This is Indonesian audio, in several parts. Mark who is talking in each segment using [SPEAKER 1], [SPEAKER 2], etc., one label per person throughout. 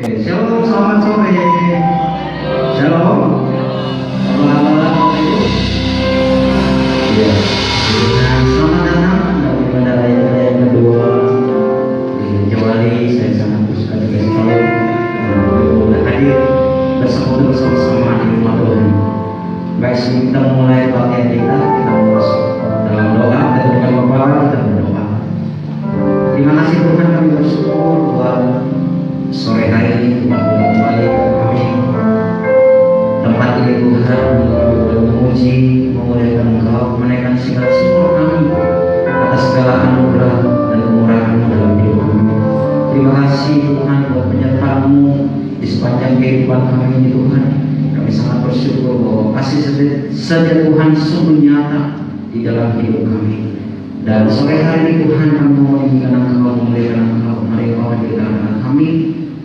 [SPEAKER 1] Oke, shalom, selamat sore. Shalom. Apa kabar? Ya, selamat datang dari bandara yang kedua di Jawali. Saya sangat bersuka cita sekali boleh hadir bersama di rumah Tuhan. Baik, sebelum kita mulai pelatihan kita masuk dalam doa. Kita dengan Bapak, kita berdoa. Terima kasih Tuhan, kami bersyukur buat sore hari ini Tuhan kembali ke kami tempat ini Tuhan, kami boleh memuji, memuliakan Engkau, menaikkan segala syukur kami atas segala anugerah dan kemurahan-Mu dalam hidup kami. Terima kasih Tuhan buat penyertaan-Mu di sepanjang kehidupan kami ini Tuhan. Kami sangat bersyukur bahwa kasih setia Tuhan sungguh nyata di dalam hidup kami. Dan sore hari ini Tuhan, kami mau meninggikan Engkau, memuliakan Engkau. Mari Engkau hadirkan kami,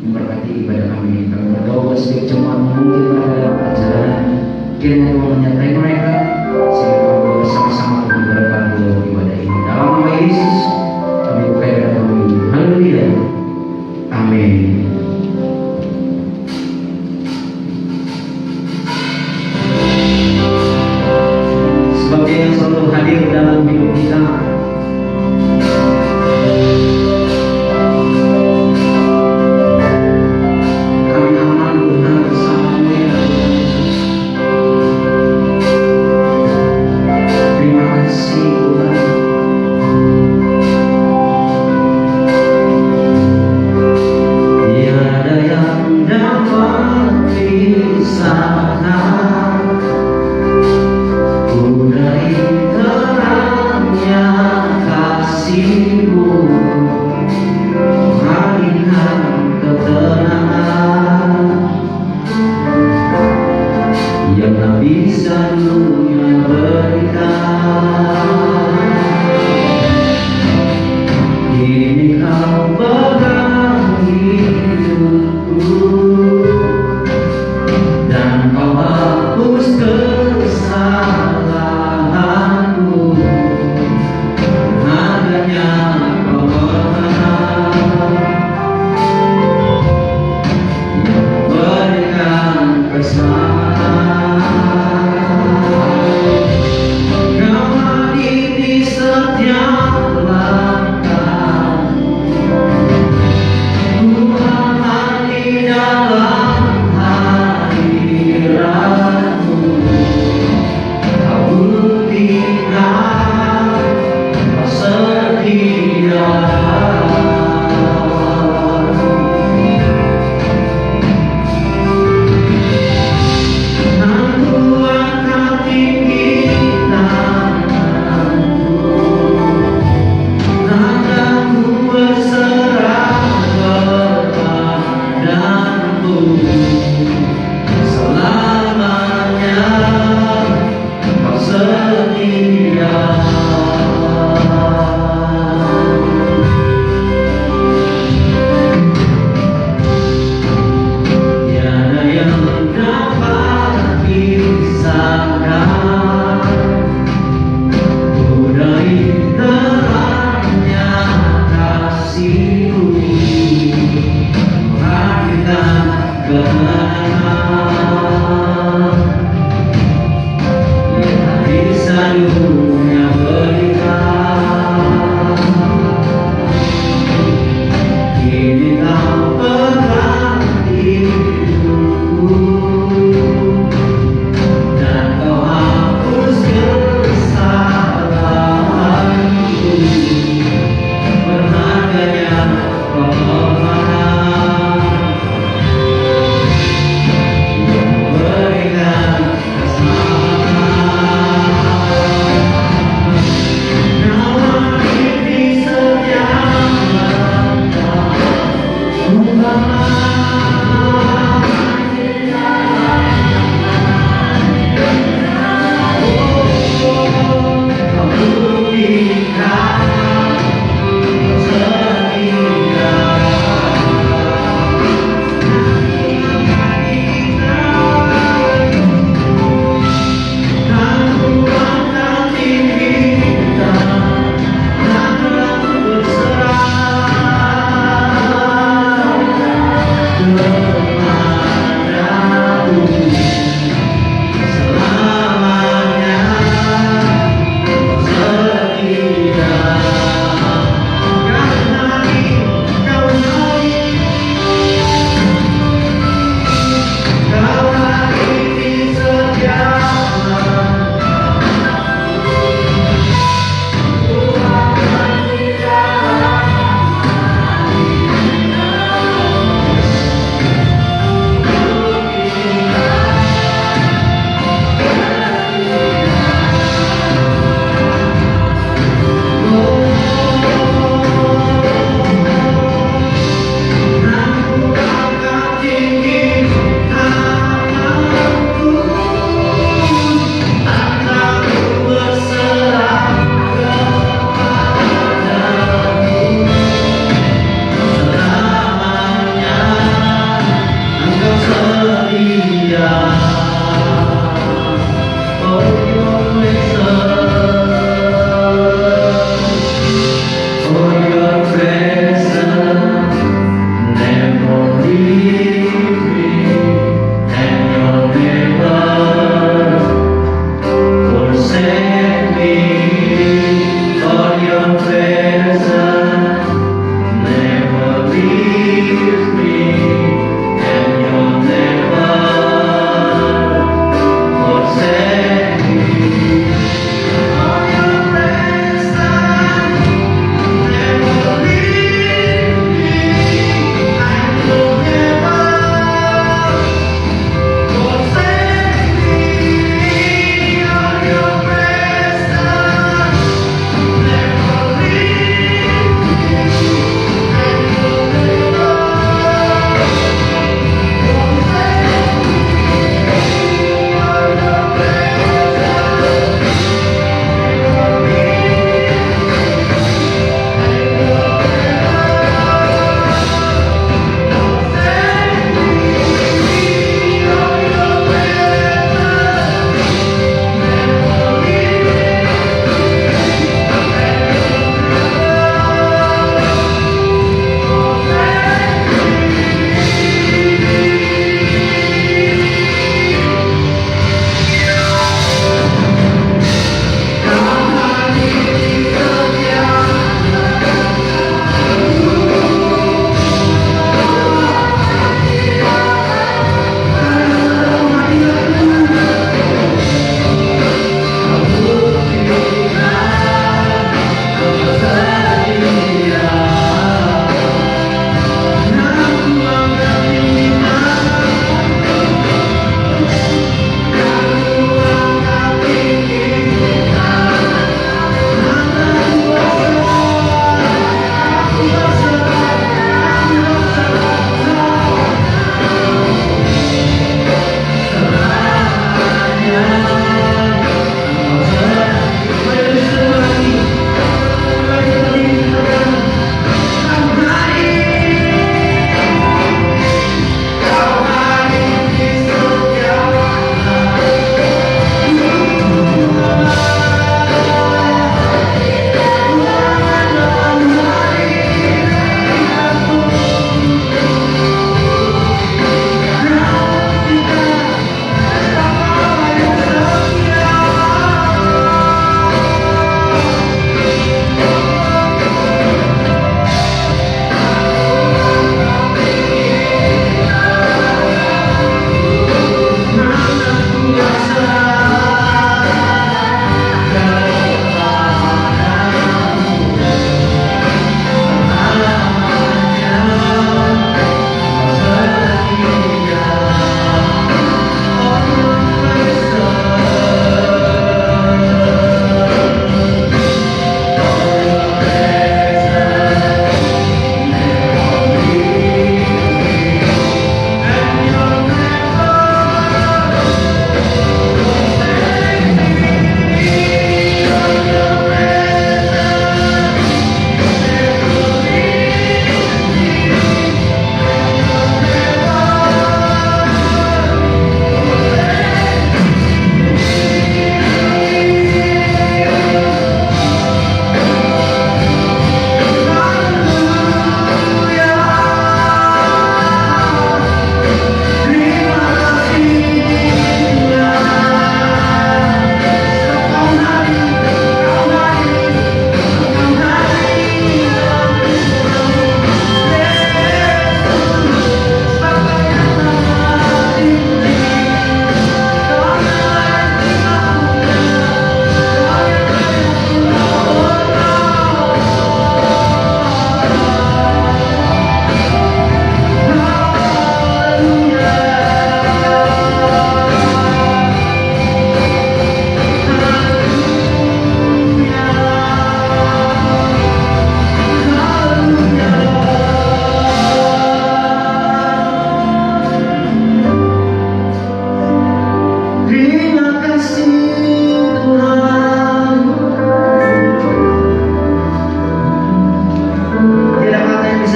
[SPEAKER 1] memberkati ibadah kami ini. Kami berdoa sedikit cuma mungkin pada dalam perjalanan, kiranya Tuhan menyertai mereka sehingga kami bersama-sama Tuhan berkati dalam ibadah ini. Dalam nama Yesus kami buka ibadah kami. Haleluya. Amin. Sebagai yang selalu hadir dalam hidup kita,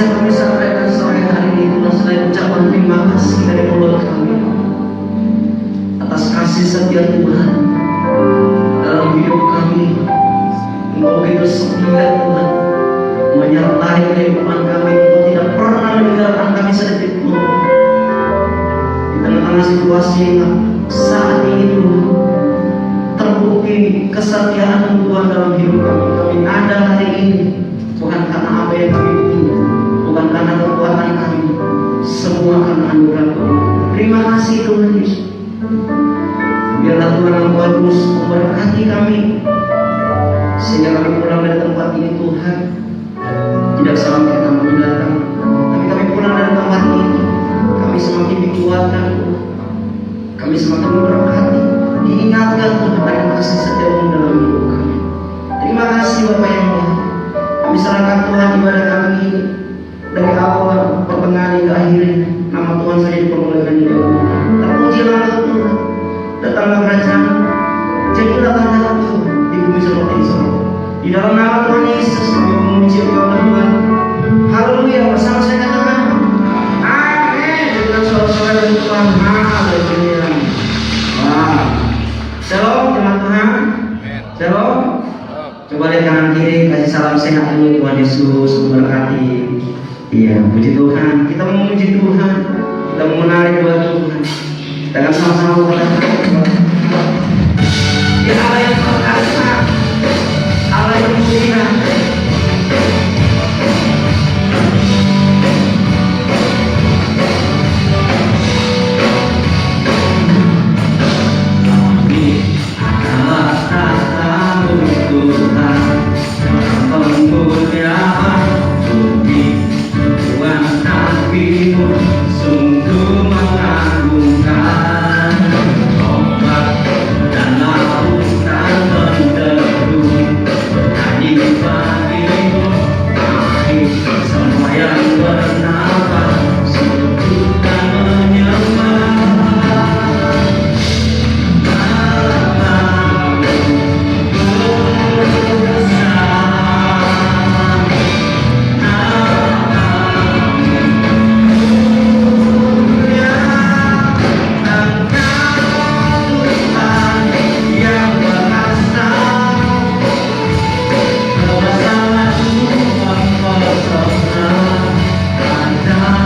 [SPEAKER 1] bisa kami sampaikan sore hari ini Tuhan selain ucapan terima kasih dari mulut kami atas kasih setia Tuhan dalam hidup kami. Engkau begitu setia Tuhan, menyertai kehidupan kami. Engkau tidak pernah meninggalkan kami sedetik pun. Di tengah-tengah situasi saat ini Tuhan, terbukti kesetiaan Tuhan dalam hidup kami. Kami ada hari ini bukan karena apa yang kami punya, bukan karena kekuatan kami, semua karena anugerah Tuhan. Terima kasih Tuhan Yesus. Biarlah Tuhan Engkau terus memberkati kami, sehingga kami pulang dari tempat ini Tuhan tidak sampai kami datang, tapi kami pulang dari tempat ini kami semakin dikuatkan, kami semakin memberkati, diingatkan Tuhan akan kasih setiamu dalam hidup kami. Terima kasih Bapa yang mulia. Kami serahkan Tuhan ibadah kami ini dari awal pertengahan hingga akhirnya. Nama Tuhan saja dipermuliakan di dalam. Terpujilah Engkau Tuhan, datanglah kerajaan, jadilah kehendak Tuhan di bumi seperti di surga. Di dalam nama Tuhan Yesus kami memuji Engkau Tuhan. Haleluya, bersama saya katakan amin dengan suara-suara dari Tuhan. Haleluya. Wow. Shalom teman Tuhan. Shalom. Coba lihat kanan kiri, kasih salam sehat dulu. Tuhan Yesus memberkati. Iya, puji Tuhan. Kita memuji Tuhan, kita menarik buat Tuhan. Kita akan sama-sama berkata, ya Allah yang perkasa, Allah yang mulia.
[SPEAKER 2] Sungguh mengagumkan ombak dan lautan menderu. ada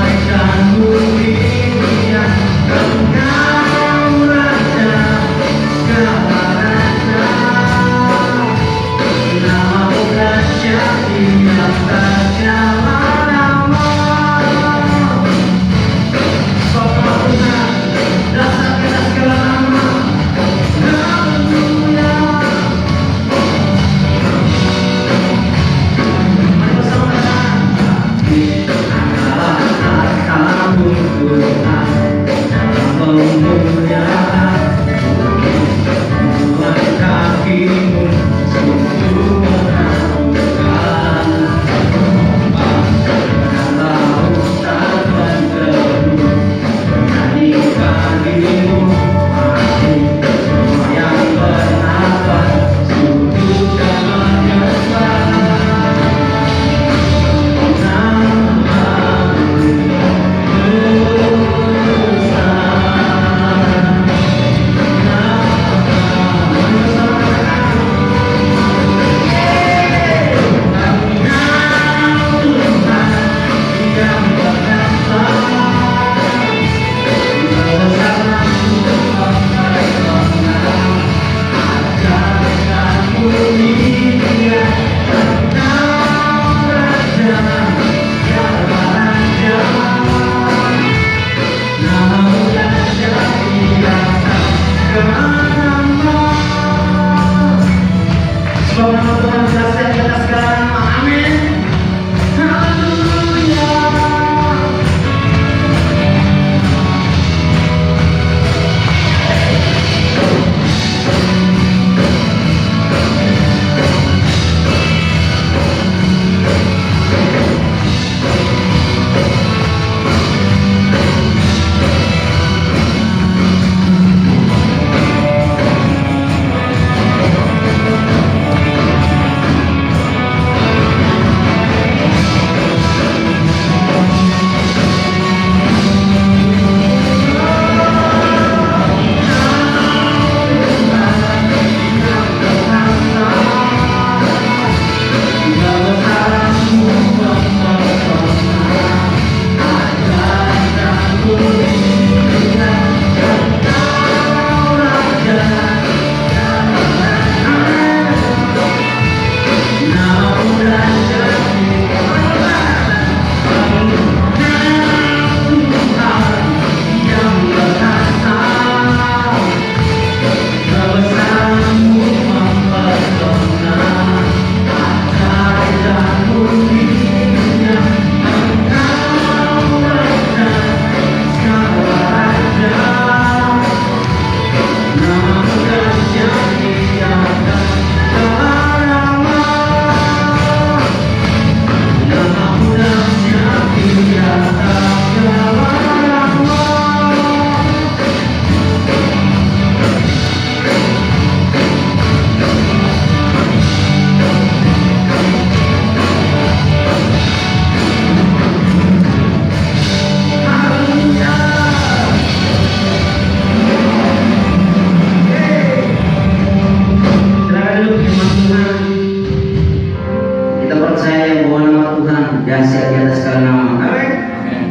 [SPEAKER 1] dahsyat di atas segala nama. Amin.
[SPEAKER 2] Amin.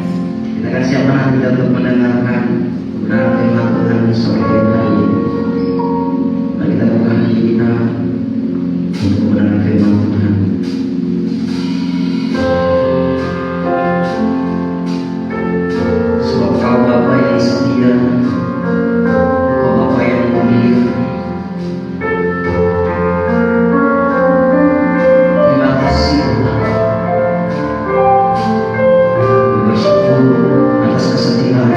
[SPEAKER 1] Kita akan siapkan hati kita untuk mendengarkan kebenaran firman Tuhan sore hari ini. Mari kita buka hati kita untuk mendengar firman Tuhan. Sebab Kau Bapa yang setia, Kau Bapa yang mulia. Terima kasih Tuhan. Bersyukur atas kesetiaan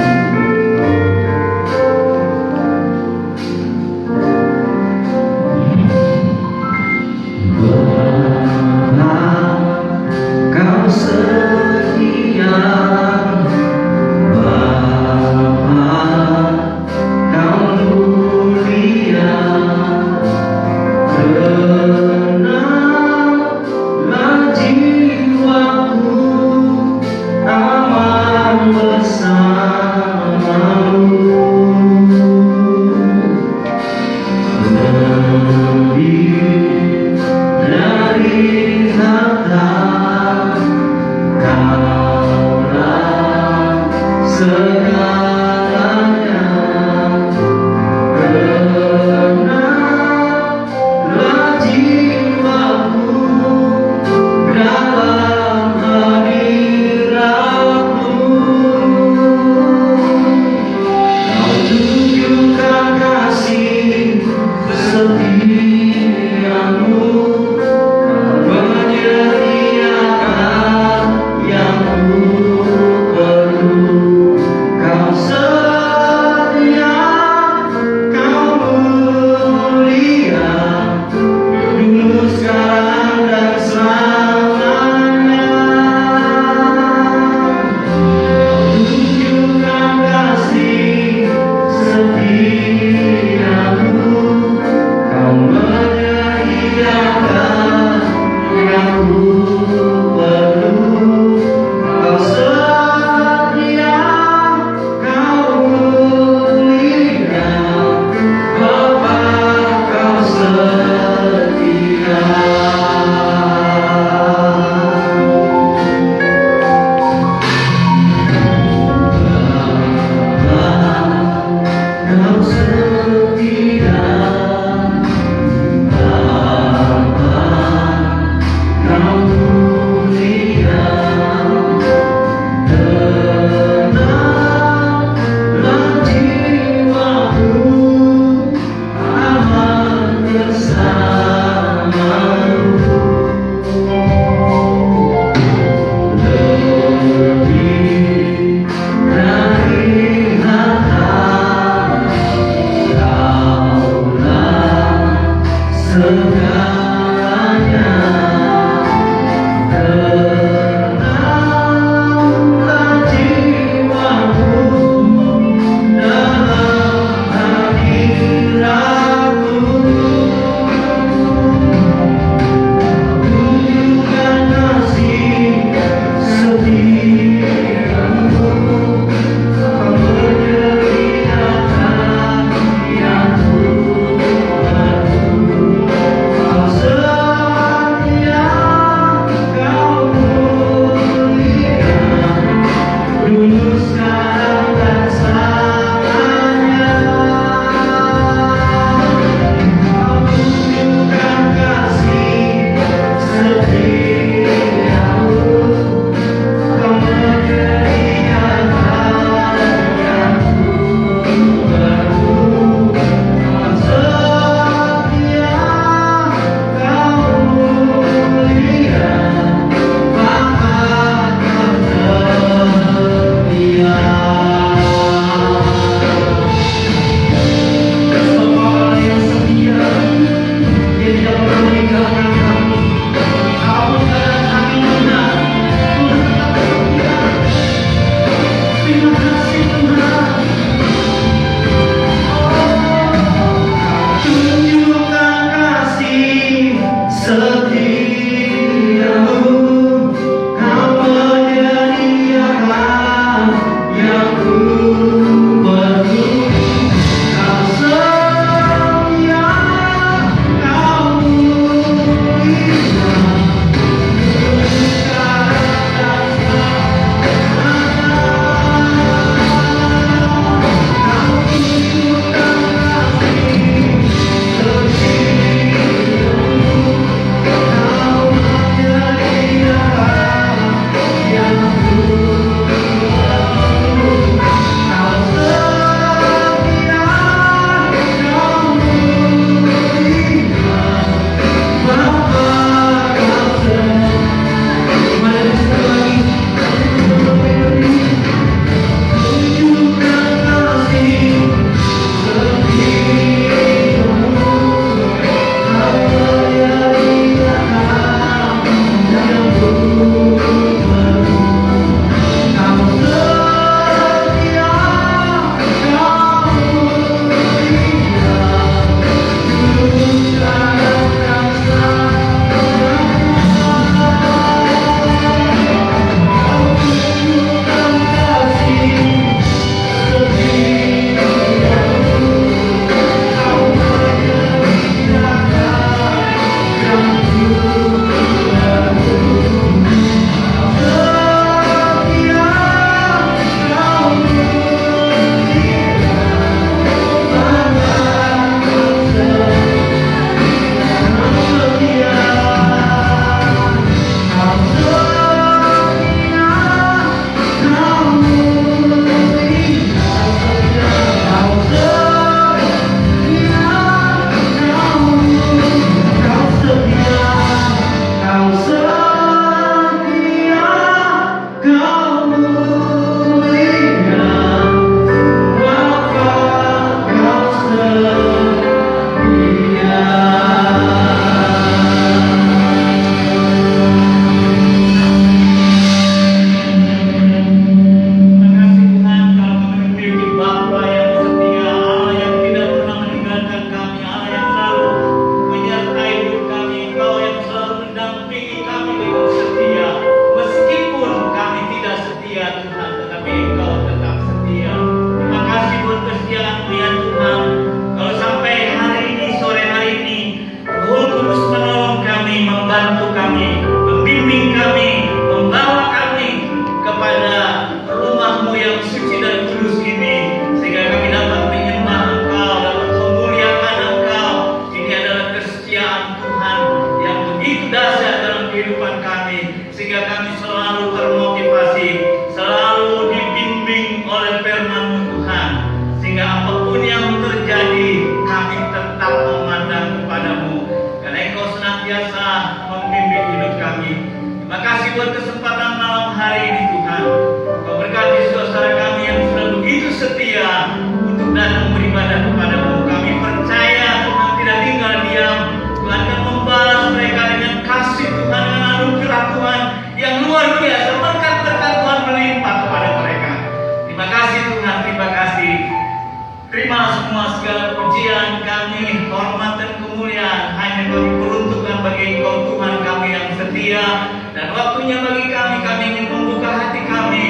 [SPEAKER 2] dan waktunya bagi kami. Kami ingin membuka hati kami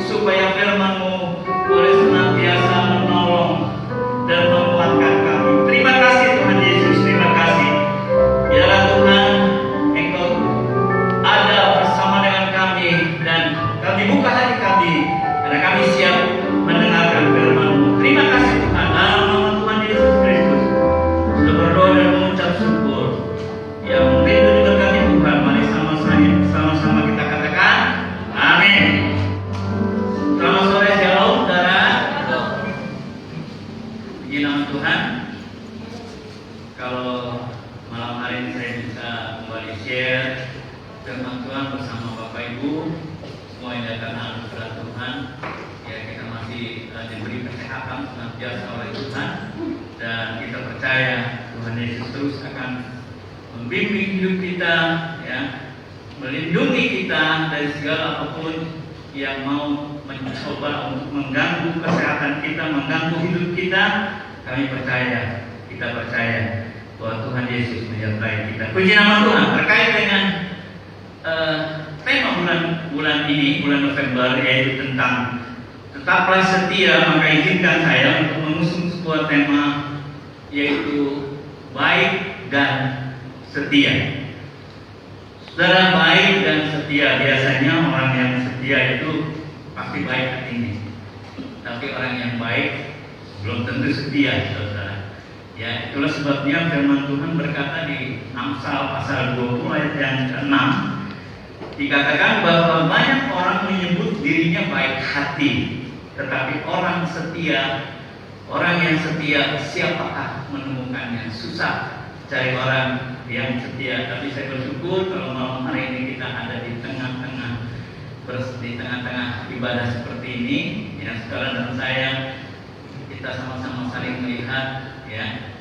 [SPEAKER 2] supaya firman-Mu boleh senantiasa menolong dan menguatkan kami. Terima kasih Tuhan Yesus, terima kasih. Biarlah Tuhan Engkau ada bersama dengan kami, dan kami buka hati kami karena kami siap mendengarkan firman-Mu. Terima kasih Tuhan, dalam nama Tuhan Yesus Kristus sudah berdoa dan mengucap syukur. Yang rindu diberkati Tuhan, mari sama-sama kita katakan amin. Selamat sore, shalom saudara. Puji nama Tuhan. Kalau malam hari ini saya bisa kembali share firman Tuhan bersama Bapak Ibu semua yang datang anugerah Tuhan. Ya, kita masih diberi kesehatan senantiasa oleh Tuhan, dan kita percaya Tuhan Yesus terus akan membimbing hidup kita, ya, melindungi kita dari segala apapun yang mau mencoba untuk mengganggu kesehatan kita, mengganggu hidup kita. Kami percaya, kita percaya bahwa Tuhan Yesus menyertai kita. Puji nama Tuhan. Terkait dengan tema bulan ini, bulan November, yaitu tentang tetaplah setia, maka izinkan saya untuk mengusung sebuah tema, yaitu baik dan setia. Saudara, baik dan setia, biasanya orang yang setia itu pasti baik hatinya. Tapi orang yang baik belum tentu setia, saudara. Ya, itulah sebabnya firman Tuhan berkata di Amsal pasal 20 ayat yang ke-6, dikatakan bahwa banyak orang menyebut dirinya baik hati, tetapi orang yang setia siapakah menemukannya? Susah cari orang yang setia. Tapi saya bersyukur kalau malam hari ini kita ada di tengah-tengah ibadah seperti ini, yang saudara dan saya, kita sama-sama saling melihat, ya,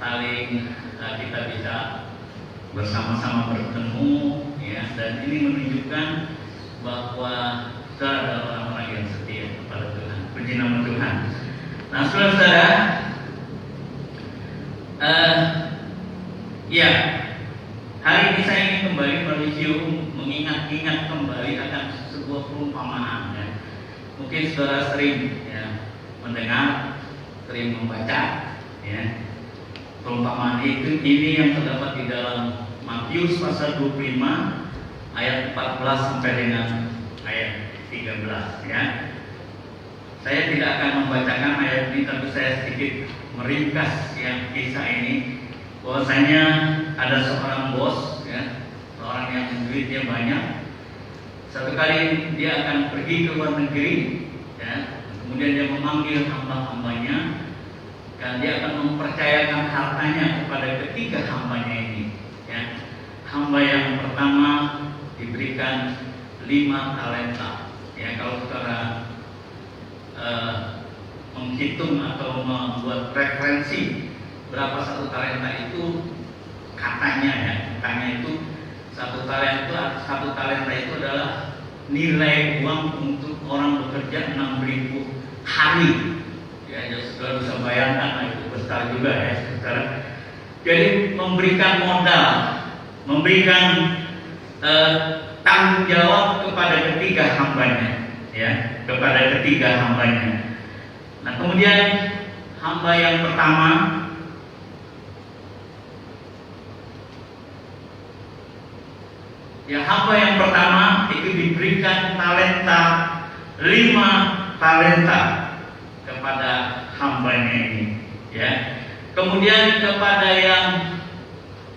[SPEAKER 2] saling kita bisa bersama-sama bertemu, ya, dan ini menunjukkan bahwa saudara adalah orang-orang yang setia kepada Tuhan. Puji nama Tuhan. Nah, saudara-saudara, ya, hari ini saya ingin kembali mereview, mengingat-ingat kembali akan sebuah perumpamaan. Ya. Mungkin saudara sering, ya, mendengar, sering membaca, ya, perumpamaan ini yang terdapat di dalam Matius pasal 25 ayat 14 sampai dengan ayat 13. Ya. Saya tidak akan membacakan ayat ini, tapi saya sedikit meringkas yang kisah ini. Bahwasanya ada seorang bos, ya, seorang yang duitnya banyak. Satu kali dia akan pergi ke luar negeri, ya, kemudian dia memanggil hamba-hambanya, dan dia akan mempercayakan hartanya kepada ketiga hambanya ini. Ya. Hamba yang pertama diberikan 5 talenta. Ya, kalau saudara menghitung atau membuat referensi berapa satu talenta itu, katanya itu satu talenta itu adalah nilai uang untuk orang bekerja 6.000 hari. Ya, saudara bisa bayangkan, itu besar juga, ya, saudara. Jadi memberikan modal, memberikan tanggung jawab kepada ketiga hambanya, ya, kepada ketiga hambanya. Nah, kemudian hamba yang pertama, ya, hamba yang pertama itu diberikan talenta, 5 talenta kepada hambanya ini, ya. Kemudian kepada yang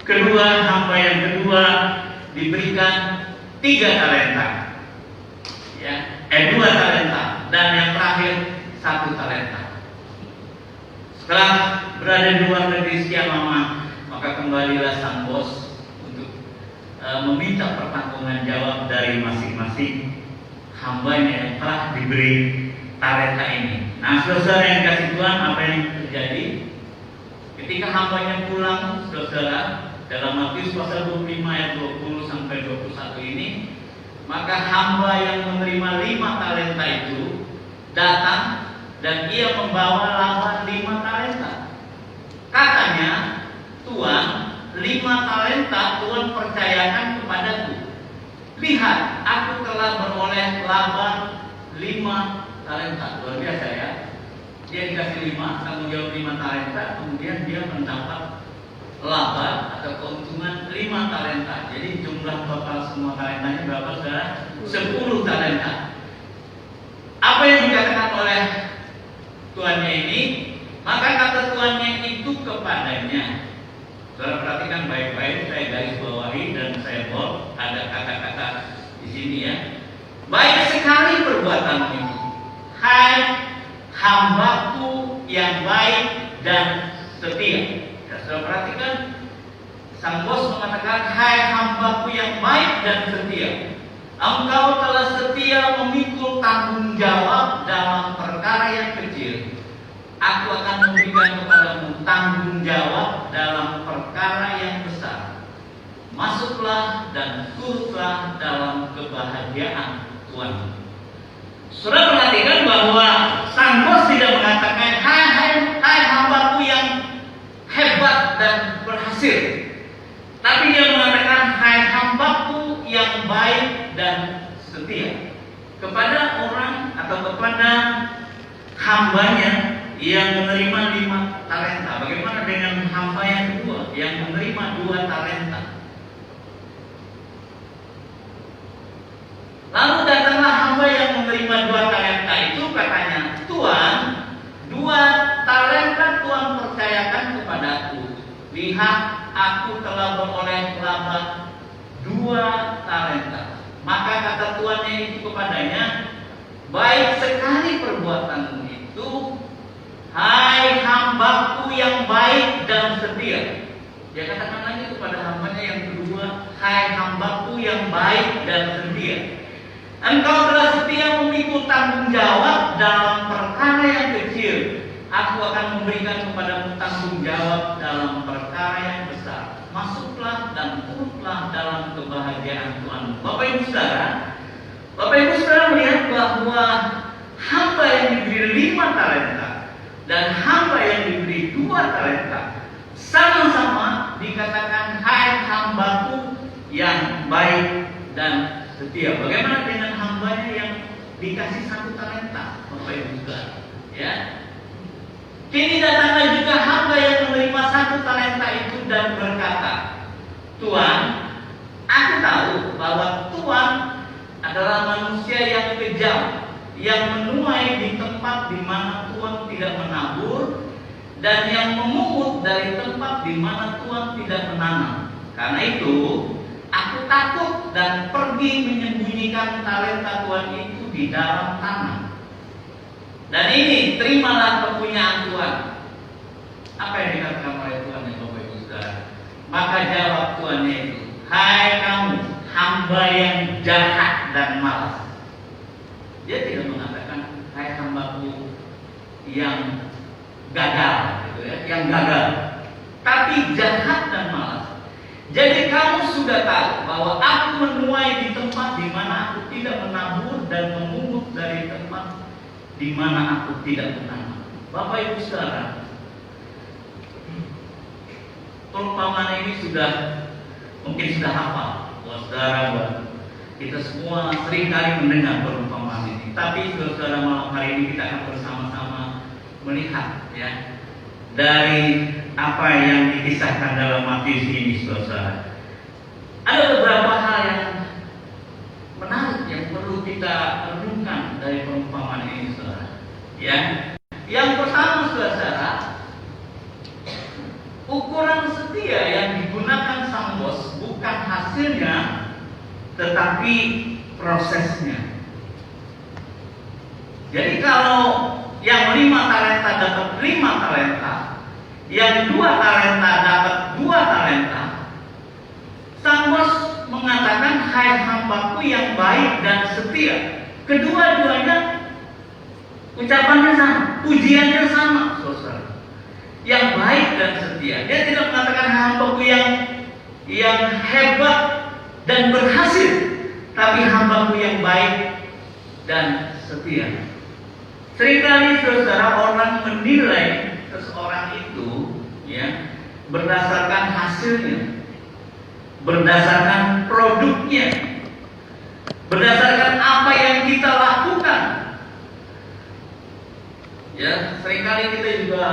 [SPEAKER 2] kedua, hamba yang kedua diberikan 3 talenta, ya, 2 talenta, dan yang terakhir 1 talenta. Setelah berada di luar negeri sekian lama, maka kembalilah sang bos untuk meminta pertanggungan jawab dari masing-masing hambanya yang telah diberi talenta ini. Nah, saudara yang kasih Tuhan, apa yang terjadi ketika hambanya pulang, saudara, dalam Matius pasal 25 ayat 20 sampai 21 ini, maka hamba yang menerima 5 talenta itu datang dan ia membawa lawan 5 talenta. Katanya, Tuhan, 5 talenta Tuhan percayakan kepadaku. lihat, aku telah beroleh laba 5 talenta. Luar biasa ya. Dia dikasih 5, tanggung jawab 5 talenta, kemudian dia mendapat laba atau keuntungan 5 talenta. Jadi jumlah total semua talentanya berapa, saudara? 10 talenta. Apa yang dikatakan oleh tuannya ini? Maka kata tuannya itu kepadanya. Saudara perhatikan baik-baik, saya garis bawahi dan saya bold, ada kata-kata di sini ya. Baik sekali perbuatanmu itu, hai hambaku yang baik dan setia. Ya, saudara perhatikan, sang bos mengatakan, hai hambaku yang baik dan setia. Engkau telah setia memikul tanggung jawab dalam perkara yang kecil. Aku akan memberikan kepadamu tanggung jawab dalam perkara yang besar. Masuklah dan turutlah dalam kebahagiaan Tuhan. Saudara perhatikan bahwa sang bos tidak mengatakan, hai hambaku yang hebat dan berhasil. Tapi dia mengatakan, hai hambaku yang baik dan setia. Kepada orang atau kepada hambanya yang menerima 5 talenta. Bagaimana dengan hamba yang kedua yang menerima 2 talenta? Lalu datanglah hamba yang menerima 2 talenta itu, katanya, Tuan, 2 talenta Tuan percayakan kepadaku. Lihat, aku telah beroleh laba 2 talenta. Maka kata tuannya itu kepadanya, baik sekali perbuatanmu itu, hai hambaku yang baik dan setia. Dia katakan lagi kepada hambanya yang kedua, hai hambaku yang baik dan setia. Engkau telah setia memikul tanggung jawab dalam perkara yang kecil. Aku akan memberikan kepadamu tanggung jawab dalam perkara yang besar. Masuklah dan turutlah dalam kebahagiaan Tuhan. Bapak Ibu Saudara melihat bahwa hamba yang diberi 5 talenta dan hamba yang diberi 2 talenta sama-sama dikatakan, hai hambaku yang baik dan setia. Bagaimana dengan hambanya yang dikasih 1 talenta, Bapak Ibu Saudara? Ya. Kini datanglah juga hamba yang menerima 1 talenta itu dan berkata, Tuan, aku tahu bahwa Tuan adalah manusia yang kejam, yang menuai di tempat di mana Tuan tidak menabur, dan yang memungut dari tempat di mana Tuan tidak menanam. Karena itu, aku takut dan pergi menyembunyikan talenta Tuan itu di dalam tanah. Dan ini, terimalah kepunyaan Tuhan. Apa yang dikatakan oleh Tuhan ya Bapak Ibu Saudara? Maka jawab Tuhannya itu, hai kamu hamba yang jahat dan malas. Dia tidak mengatakan, hai hambaku yang gagal, gitu ya, yang gagal. Tapi jahat dan malas. Jadi kamu sudah tahu bahwa aku menuai di tempat di mana aku tidak menabur dan memungut dari tempat di mana aku tidak menanam. Bapak Ibu Saudara, perumpamaan ini mungkin sudah hafal. Saudara, kita semua sering kali mendengar perumpamaan ini. Tapi saudara, malam hari ini kita akan bersama-sama melihat ya dari apa yang dikisahkan dalam Matius ini, saudara. Ada beberapa hal yang menarik yang perlu kita renungkan dari perumpamaan ini, saudara. Ya, yang pertama, saudara, ukuran setia yang digunakan sang bos bukan hasilnya, tetapi prosesnya. Jadi kalau yang 5 talenta dapat 5 talenta, yang 2 talenta dapat 2 talenta, sang bos mengatakan, hai hambaku yang baik dan setia. Kedua-duanya ucapannya sama, pujiannya sama, saudara. Yang baik dan setia. Dia tidak mengatakan hambaku yang hebat dan berhasil, tapi hambaku yang baik dan setia. Seringkali saudara, orang menilai seseorang itu ya berdasarkan hasilnya, berdasarkan produknya, berdasarkan apa yang kita lakukan. Ya, seringkali kita juga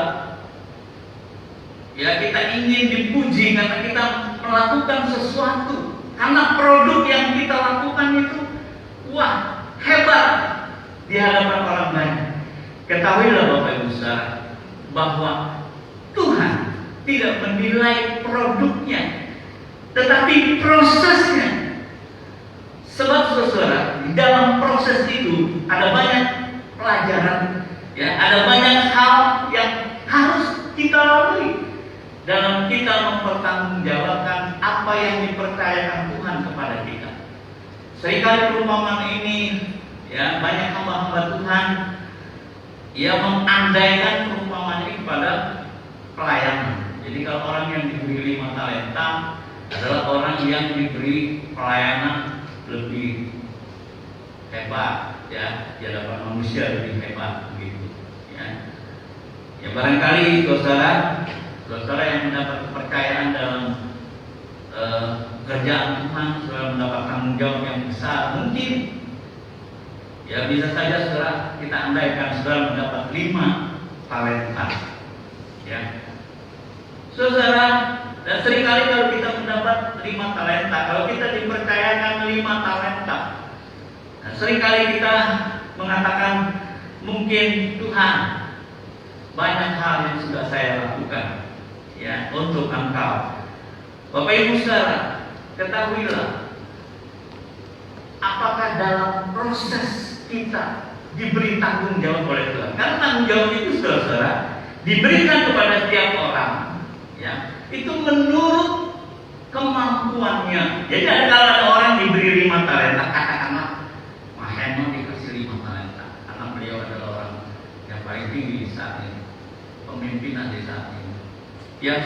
[SPEAKER 2] kita ingin dipuji karena kita melakukan sesuatu, karena produk yang kita lakukan itu wah, hebat di hadapan orang banyak. Ketahuilah Bapak Ibu Saudara bahwa Tuhan tidak menilai produknya, tetapi prosesnya. Sebab saudara, di dalam proses itu ada banyak pelajaran, ada banyak hal yang harus kita lalui dalam kita mempertanggungjawabkan apa yang dipercayakan Tuhan kepada kita. Seringkali perumpamaan ini, banyak hamba-hamba Tuhan mengandaikan perumpamaan ini kepada pelayanan. Jadi kalau orang yang diberi 5 talenta adalah orang yang diberi pelayanan lebih hebat, di hadapan manusia lebih hebat begitu. Barangkali saudara yang mendapat kepercayaan dalam kerjaan Tuhan, saudara mendapat tanggung jawab yang besar, mungkin bisa saja saudara kita andaikan saudara mendapat 5 talenta, saudara. Dan seringkali kalau kita mendapat 5 talenta, kalau kita dipercayakan 5 talenta, seringkali kita mengatakan, mungkin Tuhan, banyak hal yang sudah saya lakukan untuk Engkau. Bapak Ibu Saudara, ketahuilah, apakah dalam proses kita diberi tanggung jawab oleh Tuhan? Karena tanggung jawab itu saudara diberikan kepada setiap orang, itu menurut kemampuannya. Jadi ada orang diberi 5 talenta, katakanlah Pak Heno dikasih 5 talenta karena beliau adalah orang yang paling tinggi di saat ini, pemimpinan di saat ini.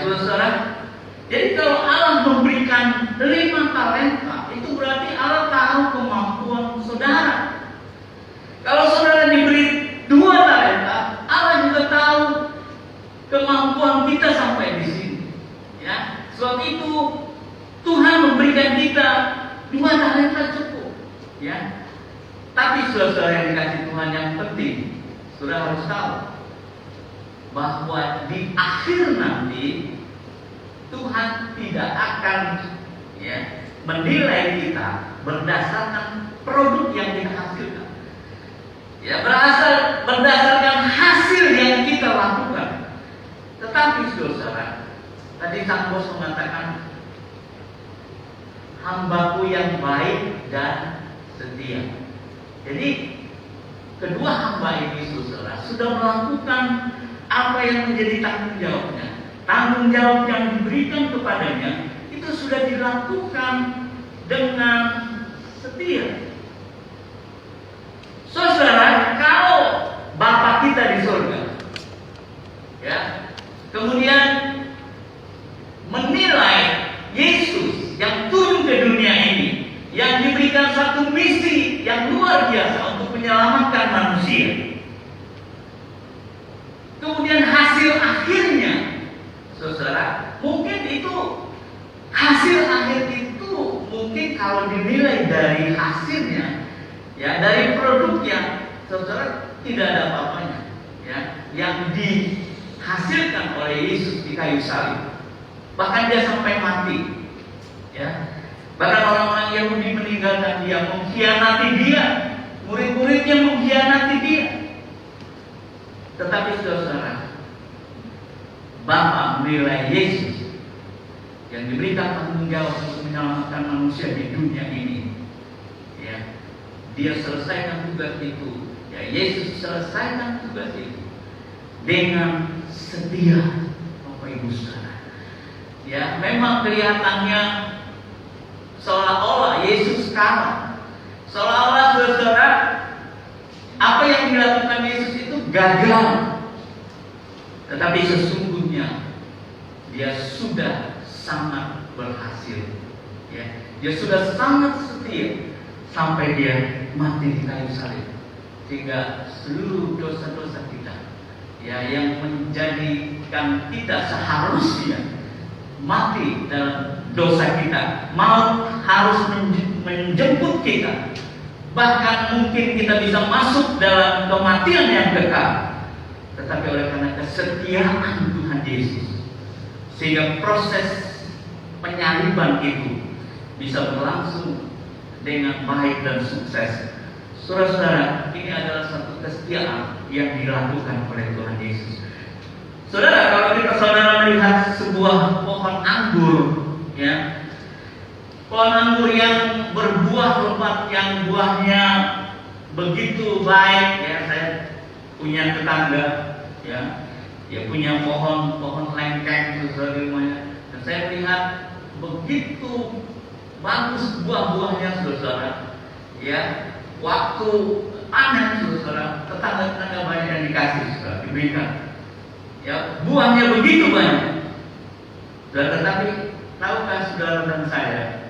[SPEAKER 2] Saudara, jadi kalau Allah memberikan 5 talenta, itu berarti Allah tahu kemampuan saudara. Kalau saudara diberi 2 talenta, Allah juga tahu kemampuan kita sampai di sini. Sebab itu Tuhan memberikan kita 2 talenta cukup. Tapi saudara yang dikasih Tuhan, yang penting saudara harus tahu bahwa di akhir nanti Tuhan tidak akan menilai kita berdasarkan produk yang kita hasilkan, berdasarkan hasil yang kita lakukan. Tetapi saudara, tadi sang bos mengatakan, hambaku yang baik dan setia. Jadi kedua hamba ini saudara sudah melakukan apa yang menjadi tanggung jawabnya. Tanggung jawab yang diberikan kepadanya itu sudah dilakukan dengan setia. Saudara, kalau Bapa kita di surga kemudian menilai Yesus yang turun ke dunia ini, yang diberikan satu misi yang luar biasa untuk menyelamatkan manusia, kemudian hasil akhirnya, saudara, mungkin itu hasil akhir itu mungkin kalau dinilai dari hasilnya, dari produknya, saudara, tidak ada apa-apanya, yang dihasilkan oleh Yesus di kayu salib. Bahkan dia sampai mati, bahkan orang-orang Yahudi meninggalkan dia, mengkhianati dia, murid-muridnya mengkhianati dia. Tetapi saudara, Bapa menilai Yesus yang diberikan tanggung jawab untuk menyelamatkan manusia di dunia ini, dia selesaikan tugas itu, Yesus selesaikan tugas itu dengan setia, Bapak Ibu Saudara. Memang kelihatannya seolah-olah Yesus kalah, seolah-olah saudara, apa yang dilakukan Yesus itu gagal. Tetapi sesungguhnya dia sudah sangat berhasil, dia sudah sangat setia sampai dia mati di kayu salib, sehingga seluruh dosa-dosa kita, yang menjadikan kita seharusnya mati dalam dosa kita, maut harus menjemput kita, bahkan mungkin kita bisa masuk dalam kematian yang kekal. Tetapi oleh karena kesetiaan Tuhan Yesus, sehingga proses penyaliban itu bisa berlangsung dengan baik dan sukses. Saudara-saudara, ini adalah satu kesetiaan yang dilakukan oleh Tuhan Yesus. Saudara, kalau kita melihat sebuah pohon anggur, ya, pohon anggur yang berbuah lebat, yang buahnya begitu baik, ya, saya punya tetangga, ya, dia punya pohon lengkeng sesuai rumahnya, dan saya melihat begitu bagus buah-buahnya, saudara. Ya, waktu panen, saudara, tetangga-tetangga banyak yang dikasih, saudara, diberikan. Ya, buahnya begitu banyak. Dan tetapi tahukah saudara dan saya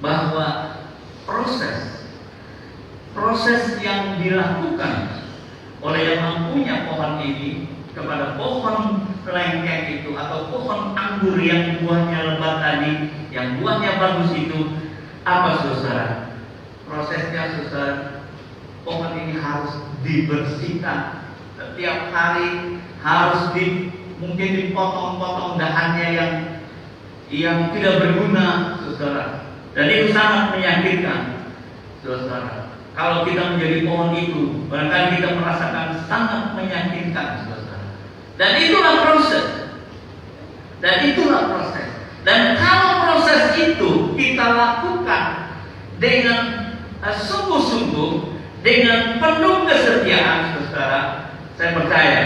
[SPEAKER 2] bahwa proses yang dilakukan oleh yang mempunyai pohon ini kepada pohon lengkeng itu atau pohon anggur yang buahnya lebat tadi, yang buahnya bagus itu, apa saudara? Prosesnya, saudara, pohon ini harus dibersihkan setiap hari, harus mungkin dipotong-potong dahannya yang tidak berguna, saudara. Dan itu sangat menyakitkan, saudara. Kalau kita menjadi pohon itu, barangkali kita merasakan sangat menyakitkan, saudara. Dan itulah proses. Dan kalau proses itu kita lakukan dengan sungguh-sungguh, dengan penuh kesetiaan, saudara, saya percaya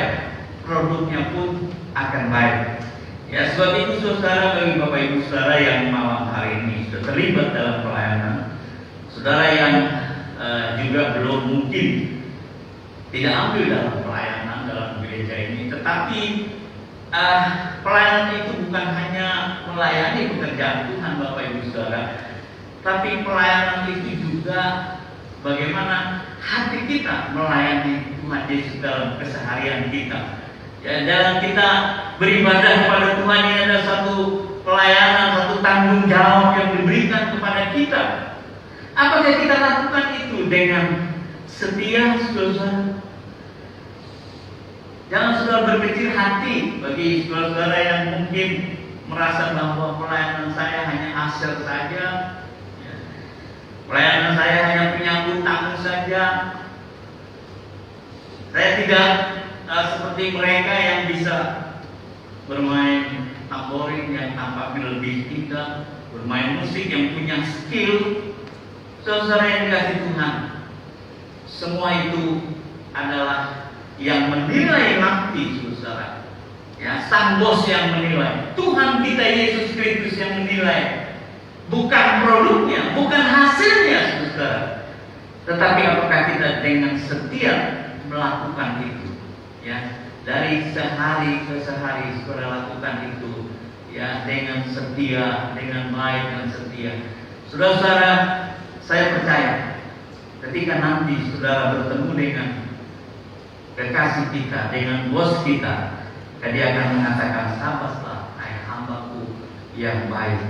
[SPEAKER 2] produknya pun akan baik. Ya, sebab itu saudara, bagi Bapak Ibu saudara yang malam hari ini sudah terlibat dalam pelayanan, saudara yang juga belum mungkin tidak ambil dalam pelayanan dalam gereja ini, tetapi pelayanan itu bukan hanya melayani pekerjaan Tuhan, Bapak Ibu saudara, tapi pelayanan itu juga bagaimana hati kita melayani Tuhan Yesus dalam keseharian kita. Ya, dalam kita beribadah kepada Tuhan, ini ada satu pelayanan, satu tanggung jawab yang diberikan kepada kita. Apakah kita lakukan itu dengan setia, saudara? Jangan saudara berkecil hati bagi saudara-saudara yang mungkin merasa bahwa pelayanan saya hanya hasil saja, ya. Pelayanan saya hanya penyambut tamu saja. Saya tidak seperti mereka yang bisa bermain tamborin yang tampaknya lebih indah, bermain musik yang punya skill. Saudara yang dikasihi Tuhan, semua itu adalah yang menilai nanti, saudara. Ya, sang bos yang menilai, Tuhan kita Yesus Kristus yang menilai, bukan produknya, bukan hasilnya, saudara. Tetapi apakah kita dengan setia melakukan itu? Ya, dari sehari ke sehari saudara lakukan itu, ya, dengan setia, dengan baik dan setia. Saudara-saudara, saya percaya ketika nanti saudara bertemu dengan kekasih kita, dengan bos kita, dia akan mengatakan, "Sabarlah, hai hambaku yang baik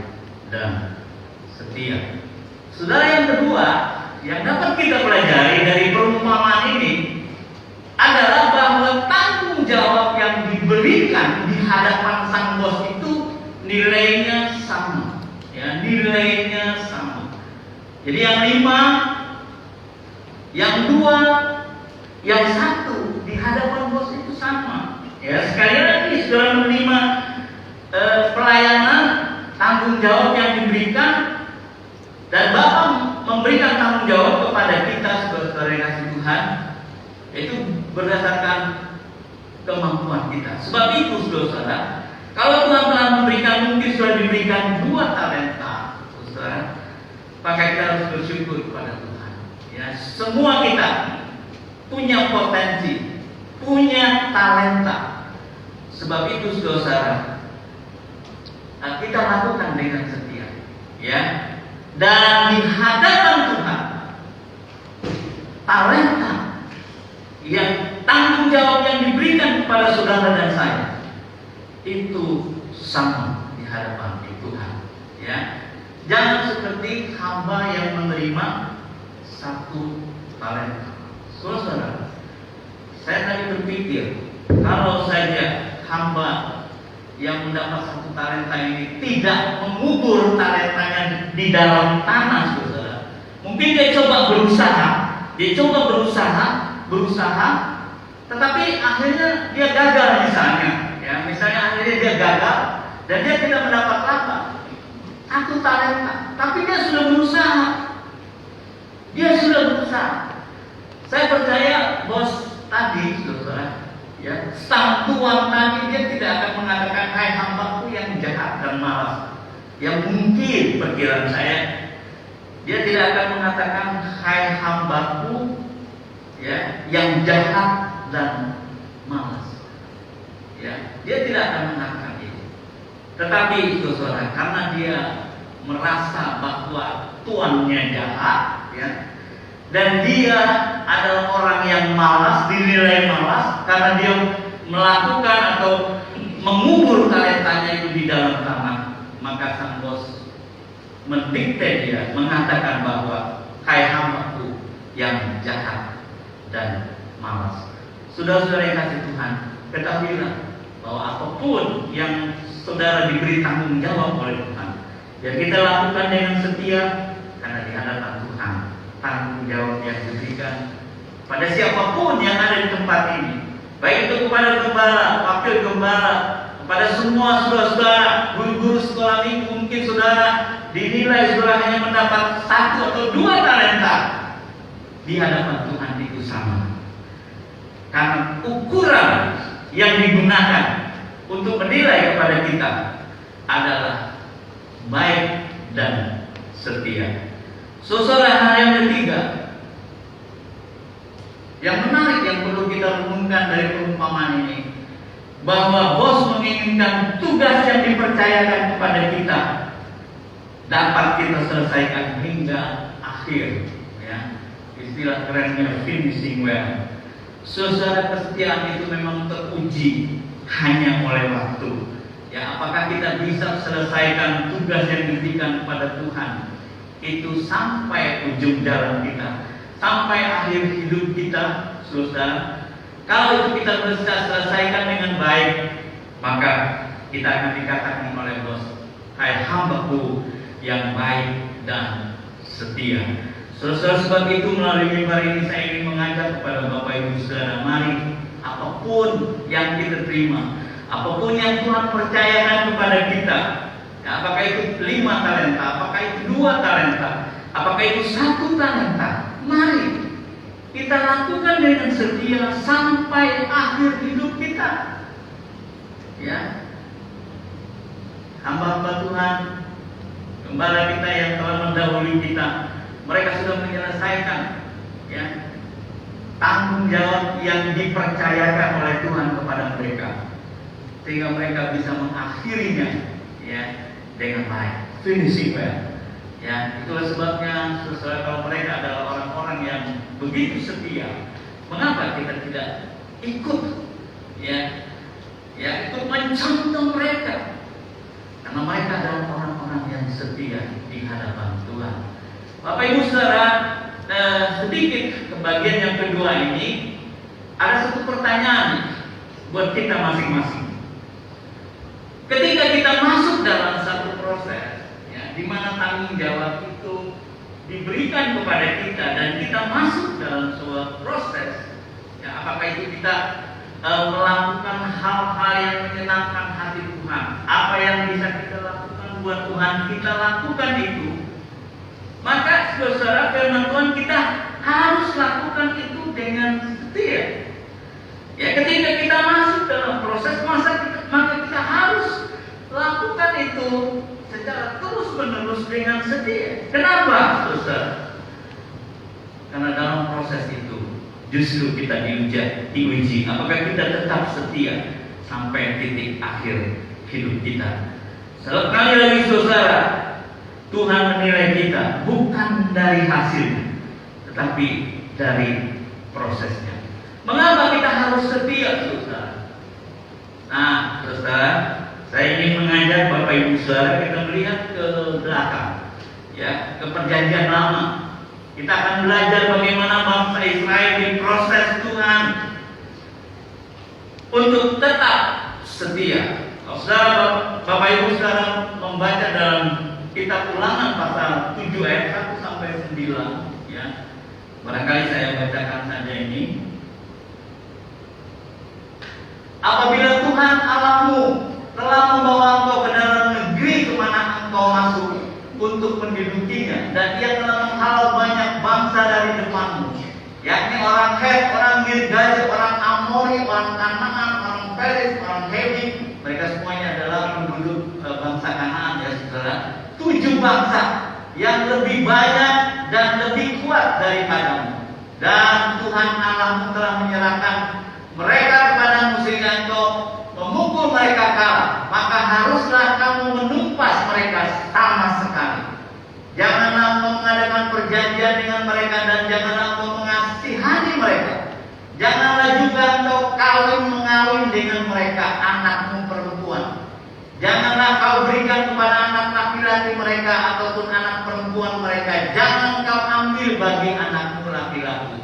[SPEAKER 2] dan setia." Saudara, yang kedua yang dapat kita pelajari dari perumpamaan ini adalah bahwa tanggung jawab yang diberikan di hadapan sang bos itu nilainya sama, ya, nilainya sama. Jadi yang 5, yang 2, yang 1 di hadapan bos itu sama. Ya, sekali lagi saudara menerima pelayanan, tanggung jawab yang diberikan, dan Bapa memberikan tanggung jawab kepada kita sebagai saudara yang kasih Tuhan, itu berdasarkan kemampuan kita. Sebab itu saudara, kalau Tuhan telah memberikan, mungkin sudah diberikan 2 talenta, saudara, maka kita harus bersyukur kepada Tuhan. Ya, semua kita punya potensi, punya talenta. Sebab itu saudara, kita lakukan dengan setia, ya. Dan di hadapan Tuhan, talenta yang tanggung jawab yang diberikan kepada saudara dan saya itu sama di hadapan Tuhan, ya. Jangan seperti hamba yang menerima satu talenta. Saudara, saya tadi berpikir, kalau saja hamba yang mendapat satu talenta ini tidak mengubur talentanya di dalam tanah, saudara, mungkin dia coba berusaha, tetapi akhirnya dia gagal misalnya akhirnya dia gagal dan dia tidak mendapat apa? Satu talenta, tapi dia sudah berusaha. Saya percaya bos tadi, saudara, staf tuan tadi, dia tidak akan mengatakan, hai hambaku yang jahat dan malas. Yang mungkin perkiraan saya, dia tidak akan mengatakan, hai hambaku yang jahat dan malas. Dia tidak akan mengatakan itu. Tetapi saudara, karena dia merasa bahwa tuannya jahat, dan dia adalah orang yang malas, dinilai malas karena dia melakukan atau mengubur talentanya itu di dalam tanah, maka sang bos mendikte dia, mengatakan bahwa hai hambaku yang jahat dan malas. Saudara-saudara yang kasih Tuhan, ketahuilah bahwa apapun yang saudara diberi tanggung jawab oleh Tuhan, yang kita lakukan dengan setia, karena di hadapan Tuhan tanggung jawab yang diberikan pada siapapun yang ada di tempat ini, baik itu kepada gembala, wakil gembala, kepada semua saudara-saudara, guru-guru sekolah minggu. Mungkin saudara dinilai saudara hanya mendapat 1 atau 2 talenta, di hadapan Tuhan itu sama, karena ukuran yang digunakan untuk menilai kepada kita adalah baik dan setia. Saudara, hal yang ketiga yang menarik yang perlu kita renungkan dari perumpamaan ini, bahwa bos menginginkan tugas yang dipercayakan kepada kita dapat kita selesaikan hingga akhir. Istilah kerennya finishing well. Saudara, kesetiaan itu memang teruji hanya oleh waktu. Apakah kita bisa selesaikan tugas yang diberikan kepada Tuhan itu sampai ujung jalan kita, sampai akhir hidup kita, saudara? Kalau itu kita bisa selesaikan dengan baik, maka kita akan dikatakan oleh bos, hai hambaku yang baik dan setia. Saudara, sebab itu melalui mimbar ini saya ingin mengajak kepada Bapak Ibu Saudara, mari apapun yang kita terima, apapun yang Tuhan percayakan kepada kita, apakah itu 5 talenta, apakah itu 2 talenta, apakah itu 1 talenta, mari kita lakukan dengan setia sampai akhir hidup kita. Hamba-hamba Tuhan, gembala kita yang telah mendahului kita, mereka sudah menyelesaikan tanggung jawab yang dipercayakan oleh Tuhan kepada mereka, sehingga mereka bisa mengakhirinya dengan baik, finishing well. Itulah sebabnya saudara, kalau mereka adalah orang-orang yang begitu setia, mengapa kita tidak ikut ikut mencontoh mereka? Karena mereka adalah orang-orang yang setia di hadapan Tuhan. Bapak Ibu Saudara, sedikit ke bagian yang kedua ini, ada satu pertanyaan buat kita masing-masing. Ketika kita masuk dalam satu proses, di mana tanggung jawab itu diberikan kepada kita dan kita masuk dalam sebuah proses, apakah itu kita melakukan hal-hal yang menyenangkan hati Tuhan, apa yang bisa kita lakukan buat Tuhan, kita lakukan itu. Maka saudara, firman Tuhan kita harus lakukan itu dengan setia. Ketika kita masuk dalam proses, maka kita harus lakukan itu secara terus-menerus dengan setia. Kenapa, saudara? Karena dalam proses itu justru kita diuji apakah kita tetap setia sampai titik akhir hidup kita. Sekali lagi saudara, Tuhan menilai kita bukan dari hasilnya, tetapi dari prosesnya. Mengapa kita harus setia, saudara? Nah, saudara, saya ingin mengajak Bapak Ibu Saudara kita melihat ke belakang, ke Perjanjian Lama. Kita akan belajar bagaimana bangsa Israel diproses Tuhan untuk tetap setia. Kalau saudara, Bapak Ibu saudara membaca dalam kitab Ulangan pasal 7 ayat 1 sampai 9, ya. Barangkali saya bacakan saja ini. Apabila Tuhan Allahmu telah membawa engkau ke dalam negeri kemana engkau masuk untuk mendudukinya, dan Ia telah menghalau banyak bangsa dari depanmu, yakni orang Het, orang Girgazi, orang Amori, orang Kanaan, orang Periz, orang Hewi. Mereka semuanya adalah penduduk bangsa Kanaan, ya saudara. 7 bangsa yang lebih banyak dan lebih kuat daripadamu. Dan Tuhan Allahmu telah menyerahkan mereka kepadamu sehingga engkau memukul mereka kalah. Maka haruslah kamu menumpas mereka sama sekali. Janganlah engkau mengadakan perjanjian dengan mereka, dan janganlah engkau mengasihani mereka. Janganlah juga engkau mengawin dengan mereka anakmu perempuan. Janganlah kau berikan kepada anak laki-laki mereka ataupun anak perempuan mereka. Jangan kau ambil bagi anakmu laki-laki.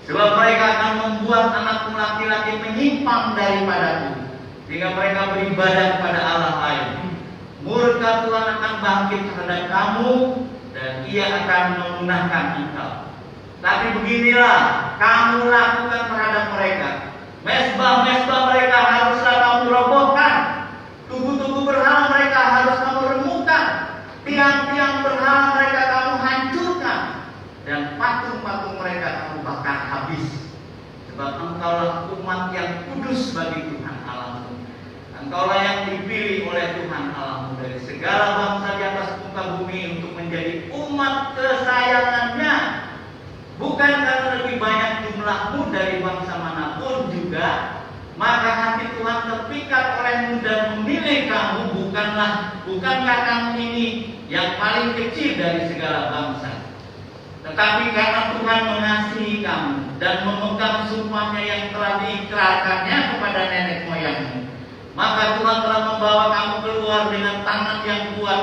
[SPEAKER 2] Sebab mereka akan membuat anakmu laki-laki menyimpang daripadaku, sehingga mereka beribadah kepada Allah lain. Murka Tuhan akan bangkit terhadap kamu, dan Ia akan memunahkan engkau. Tapi beginilah kamu lakukan terhadap mereka. Mesbah-mesbah mereka haruslah kamu robohkan. Tugu-tugu berhala mereka harus kamu remukkan. Tiang-tiang berhala mereka kamu hancurkan. Dan patung-patung mereka kamu bakar habis. Sebab engkaulah umat yang kudus bagi Tuhan Allahmu. Engkaulah yang dipilih oleh Tuhan Allahmu dari segala bangsa di atas muka bumi untuk menjadi umat kesayangannya. Bukan karena lebih banyak jumlahmu dari bangsa manapun juga, maka hati Tuhan terpikat olehmu dan memilih kamu. Bukankah kamu ini yang paling kecil dari segala bangsa? Tetapi karena Tuhan mengasihi kamu dan memegang sumpahnya yang telah diikrarkannya kepada nenek moyangmu, maka Tuhan telah membawa kamu keluar dengan tangan yang kuat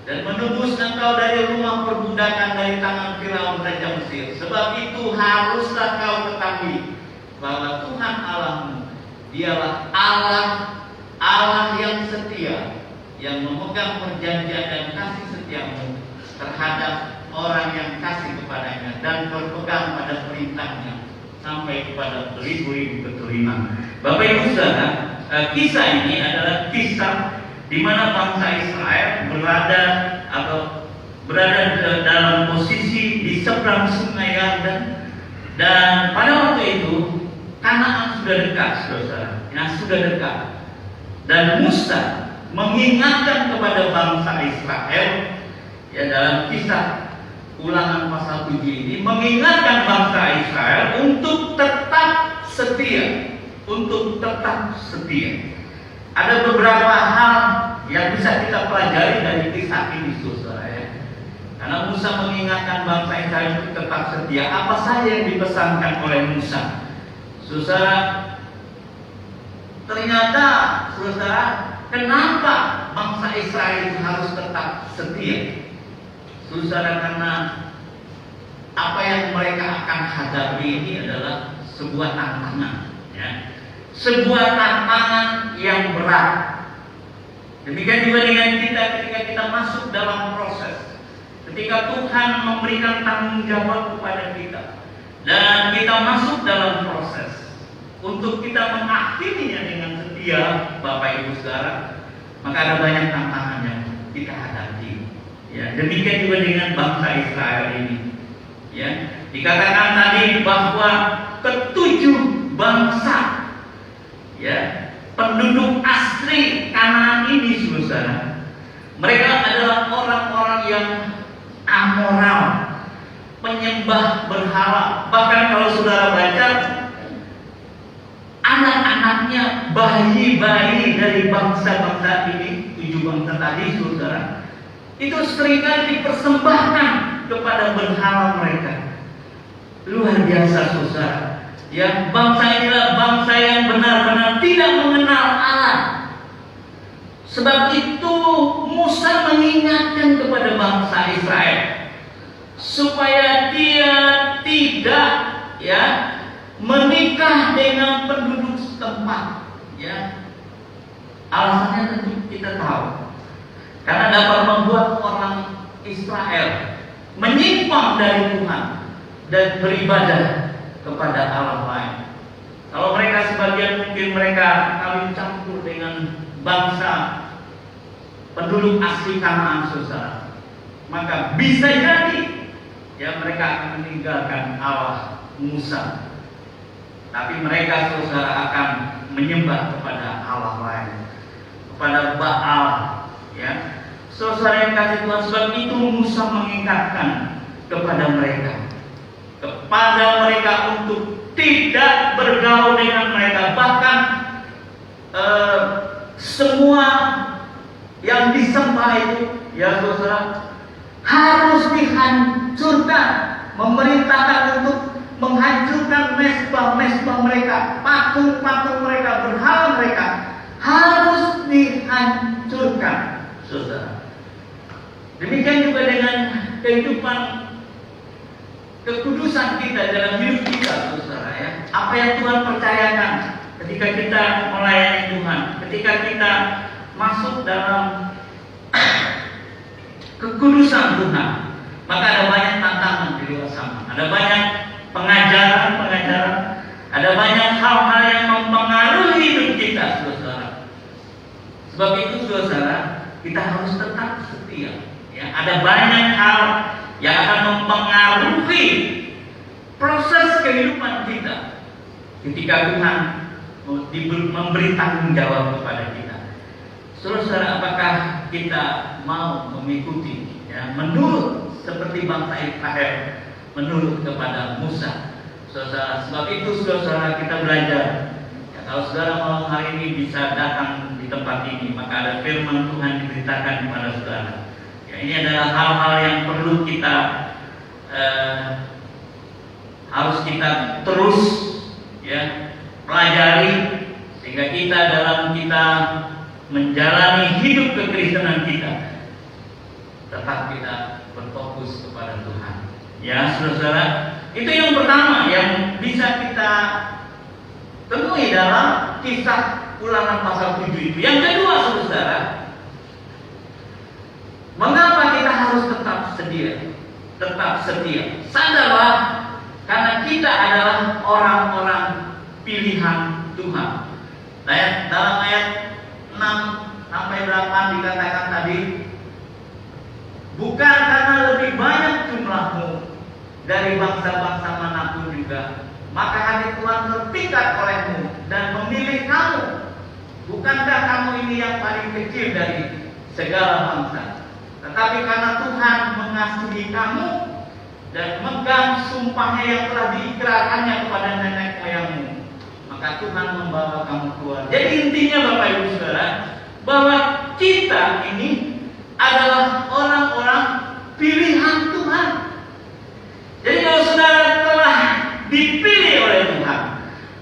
[SPEAKER 2] dan menebus engkau dari rumah perbudakan, dari tangan Firaun raja Mesir. Sebab itu haruslah kau ketahui bahwa Tuhan Allahmu Dialah Allah yang setia, yang memegang perjanjian dan kasih setiamu terhadap orang yang kasih kepadanya dan berpegang pada perintahnya sampai kepada beribu-ribu keturunan. Bapak Ibu saudara, kisah ini adalah kisah di mana bangsa Israel berada dalam posisi di seberang sungai Yordan, dan pada waktu itu Kanaan sudah dekat, saudara. Sudah dekat. Dan Musa mengingatkan kepada bangsa Israel, ya, dalam kisah Ulangan pasal 7 ini, mengingatkan bangsa Israel untuk tetap setia, Ada beberapa hal yang bisa kita pelajari dari kisah ini, saudara, ya. Karena Musa mengingatkan bangsa Israel untuk tetap setia. Apa saja yang dipesankan oleh Musa? Saudara, ternyata, saudara, kenapa bangsa Israel itu harus tetap setia? Saudara, karena apa yang mereka akan hadapi ini adalah sebuah tantangan, ya. Sebuah tantangan yang berat. Demikian juga dengan kita ketika kita masuk dalam proses. Ketika Tuhan memberikan tanggung jawab kepada kita dan kita masuk dalam proses untuk kita mengakhirinya dengan setia, Bapak Ibu saudara, maka ada banyak tantangan yang kita hadapi. Ya, demikian juga dengan bangsa Israel ini. Ya, dikatakan tadi bahwa ketujuh bangsa, ya, penduduk asli Kanaan ini, saudara, mereka adalah orang-orang yang amoral, penyembah berhala. Bahkan kalau saudara baca, anak-anaknya, bayi-bayi dari bangsa-bangsa ini, 7 bangsa tadi, saudara, itu seringkali dipersembahkan kepada berhala mereka. Luar biasa, saudara. Ya, bangsa inilah bangsa yang benar-benar tidak mengenal Allah. Sebab itu Musa mengingatkan kepada bangsa Israel supaya dia tidak ya menikah dengan penduduk setempat. Ya, alasannya tentu kita tahu, karena dapat membuat orang Israel menyimpang dari Tuhan dan beribadah kepada Allah lain. Kalau mereka sebagian mungkin mereka kawin campur dengan bangsa penduduk asli Kanaan, saudara, maka bisa jadi ya mereka akan meninggalkan Allah Musa, tapi mereka, saudara, akan menyembah kepada Allah lain, kepada Baal. Ya, saudara yang kasih Tuhan, sebab itu Musa mengingatkan kepada mereka untuk tidak bergaul dengan mereka, bahkan semua yang disembah itu, ya saudara, harus dihancurkan. Memerintahkan untuk menghancurkan mesbah-mesbah mereka, patung-patung mereka, berhala mereka harus dihancurkan, saudara. Demikian juga dengan kehidupan kekudusan kita dalam hidup kita, saudara, ya. Apa yang Tuhan percayakan ketika kita melayani Tuhan, ketika kita masuk dalam kekudusan Tuhan, maka ada banyak tantangan di luar sana, ada banyak pengajaran, ada banyak hal-hal yang mempengaruhi hidup kita, saudara. Sebab itu, saudara, kita harus tetap setia. Ya, ada banyak hal yang akan mempengaruhi proses kehidupan kita ketika Tuhan memberi tanggung jawab kepada kita. Saudara, apakah kita mau mengikuti, ya, menurut seperti bangsa Israel menurut kepada Musa, saudara? Sebab itu, saudara, kita belajar. Ya, kalau saudara malam hari ini bisa datang di tempat ini, maka ada firman Tuhan diberitakan kepada saudara. Ya, ini adalah hal-hal yang perlu kita harus kita terus, ya, pelajari, sehingga kita dalam kita menjalani hidup kekristenan kita tetap kita berfokus kepada Tuhan. Ya, saudara, itu yang pertama yang bisa kita temui dalam Kisah Ulangan pasal 7 itu. Yang kedua, saudara, mengapa kita harus tetap setia? Tetap setia. Sadarlah, karena kita adalah orang-orang pilihan Tuhan. Dalam ayat 6 sampai 8 dikatakan tadi, bukan karena lebih banyak jumlahmu dari bangsa-bangsa manapun juga, maka hati Tuhan terpikat olehmu dan memilih kamu. Bukankah kamu ini yang paling kecil dari segala bangsa? Tetapi karena Tuhan mengasihi kamu dan memegang sumpahnya yang telah diikrarkannya kepada nenek moyangmu, maka Tuhan membawa kamu keluar. Jadi intinya, Bapak Ibu Saudara, bahwa kita ini adalah orang-orang pilihan Tuhan. Jadi kalau saudara telah dipilih oleh Tuhan,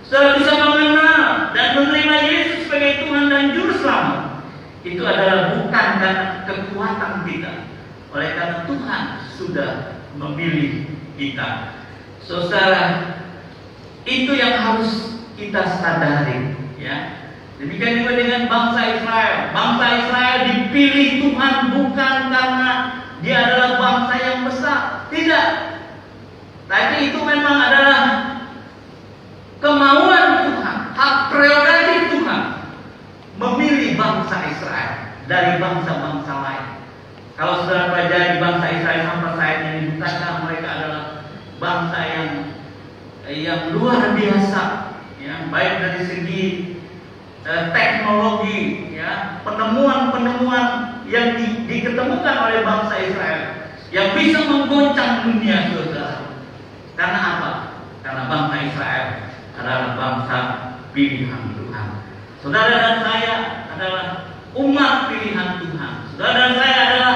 [SPEAKER 2] saudara bisa mengenal dan menerima Yesus sebagai Tuhan dan Juru Selamat, itu adalah bukan karena kekuatan kita, oleh karena Tuhan sudah memilih kita. Saudara, itu yang harus kita sadari, ya. Demikian juga dengan bangsa Israel. Bangsa Israel dipilih Tuhan bukan karena dia adalah bangsa yang besar, tidak. Tapi itu memang adalah kemauan Tuhan, hak prerogatif Tuhan memilih bangsa Israel dari bangsa-bangsa lain. Kalau saudara pelajari bangsa Israel sampai saat ini, bukankah mereka adalah bangsa yang luar biasa, ya, baik dari segi teknologi, ya, penemuan-penemuan yang diketemukan oleh bangsa Israel yang bisa menggoncang dunia, saudara. Karena apa? Karena bangsa Israel adalah bangsa pilihan Tuhan. Saudara dan saya adalah umat pilihan Tuhan. Saudara dan saya adalah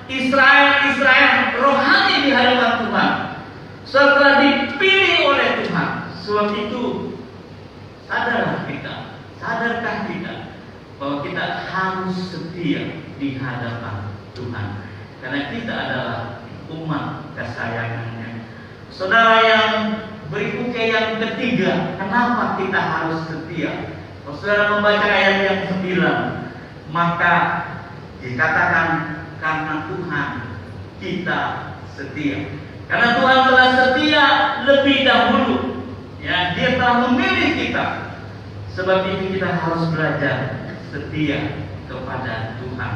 [SPEAKER 2] Israel rohani di hadapan Tuhan, setelah dipilih oleh Tuhan. Sebab itu, sadarkah kita bahwa kita harus setia di hadapan Tuhan, karena kita adalah umat kesayangannya. Saudara yang berikutnya yang ketiga, kenapa kita harus setia? Kalau saudara membaca ayat yang 9, maka dikatakan karena Tuhan kita setia. Karena Tuhan telah setia lebih dahulu. Ya, Dia telah memilih kita. Sebab itu kita harus belajar setia kepada Tuhan.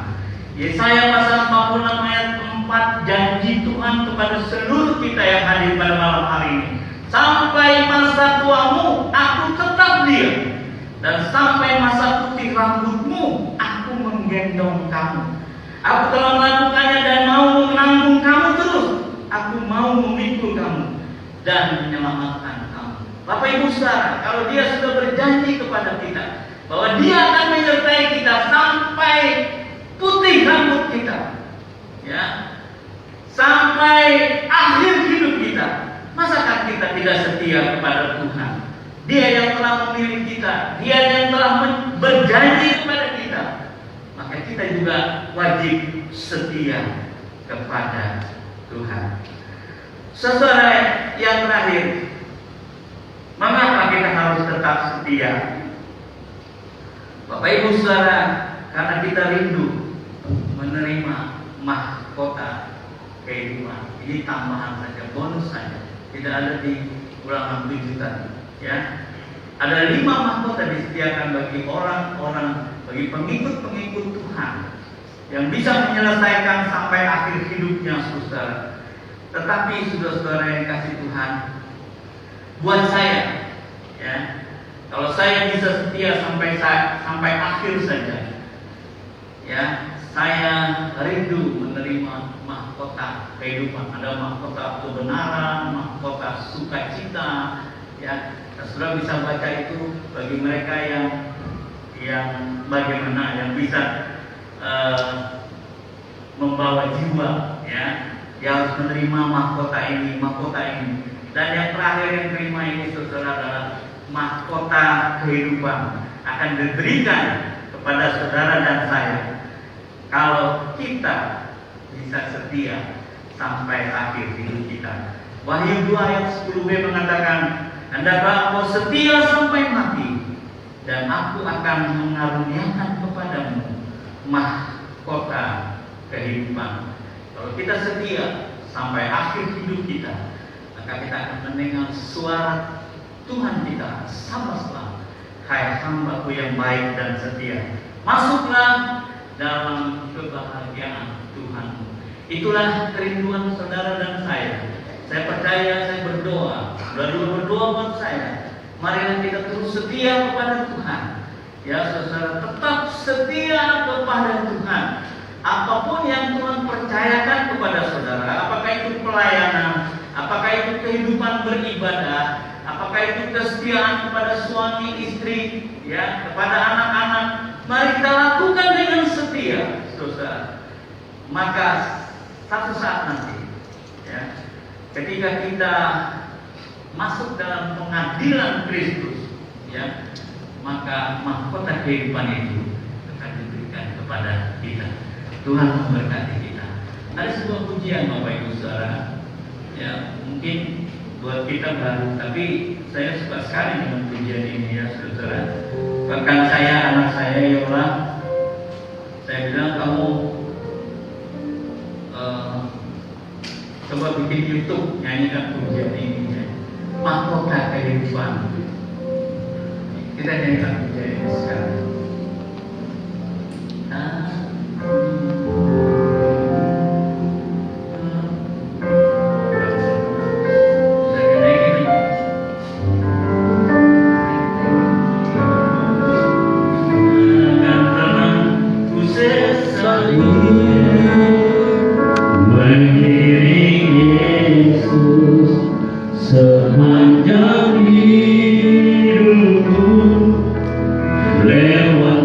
[SPEAKER 2] Yesaya pasal 46 ayat 4, janji Tuhan kepada seluruh kita yang hadir pada malam hari ini. Sampai masa tuamu, aku tetap diam. Dan sampai masa putih rambutmu, aku menggendong kamu. Aku telah melakukannya dan mau menanggung kamu terus. Aku mau memikul kamu dan menyelamatkan kamu. Bapak Ibu Saudara, kalau Dia sudah berjanji kepada kita bahwa Dia akan menyertai kita sampai putih rambut kita, ya, sampai akhir hidup kita, masakah kita tidak setia kepada Tuhan? Dia yang telah memilih kita, Dia yang telah berjanji kepada kita, maka kita juga wajib setia kepada Tuhan. Saudara yang terakhir, mengapa kita harus tetap setia? Bapak Ibu Saudara, karena kita rindu menerima mahkota kehidupan. Ini tambahan saja, bonus saja. Tidak ada di Ulangan 7 tadi, ya. Ada 5 mahkota disediakan bagi orang-orang, bagi pengikut-pengikut Tuhan yang bisa menyelesaikan sampai akhir hidupnya, saudara. Tetapi saudara-saudara yang kasih Tuhan, buat saya, ya, kalau saya bisa setia sampai akhir saja, ya, saya rindu menerima mahkota kehidupan. Ada mahkota kebenaran, mahkota sukacita, ya. Saudara bisa baca itu bagi mereka yang bagaimana, yang bisa membawa jiwa, ya, yang harus menerima mahkota ini. Dan yang terakhir yang terima ini, saudara, adalah mahkota kehidupan akan diberikan kepada saudara dan saya kalau kita bisa setia sampai akhir hidup kita. Wahyu 2 ayat 10b mengatakan, hendaklah engkau setia sampai mati, dan aku akan mengaruniakan kepadamu mahkota kehidupan. Kalau kita setia sampai akhir hidup kita, maka kita akan mendengar suara Tuhan kita sama-sama. Hai hambaku yang baik dan setia, masuklah dalam kebahagiaan Tuhanmu. Itulah kerinduan saudara dan saya. Saya percaya, saya berdoa, berdoa buat saya. Marilah kita terus setia kepada Tuhan. Ya saudara, tetap setia kepada Tuhan. Apapun yang Tuhan percayakan kepada saudara, apakah itu pelayanan, apakah itu kehidupan beribadah, apakah itu kesetiaan kepada suami istri, ya, kepada anak-anak, mari kita lakukan dengan setia, saudara. Maka satu saat nanti, ya, ketika kita masuk dalam pengadilan Kristus, ya, maka mahkota kehidupan itu akan diberikan kepada kita. Tuhan memberkati kita. Ada sebuah pujian Bapak Ibu Saudara, ya, mungkin buat kita baru, tapi saya suka sekali dengan pujian ini, ya saudara. Bahkan anak saya Yola, saya bilang kamu coba bikin YouTube, nyanyikan pujian ini, ya. Mahkota kehidupan. Kita nyanyikan pujian ini sekarang.
[SPEAKER 1] Lewat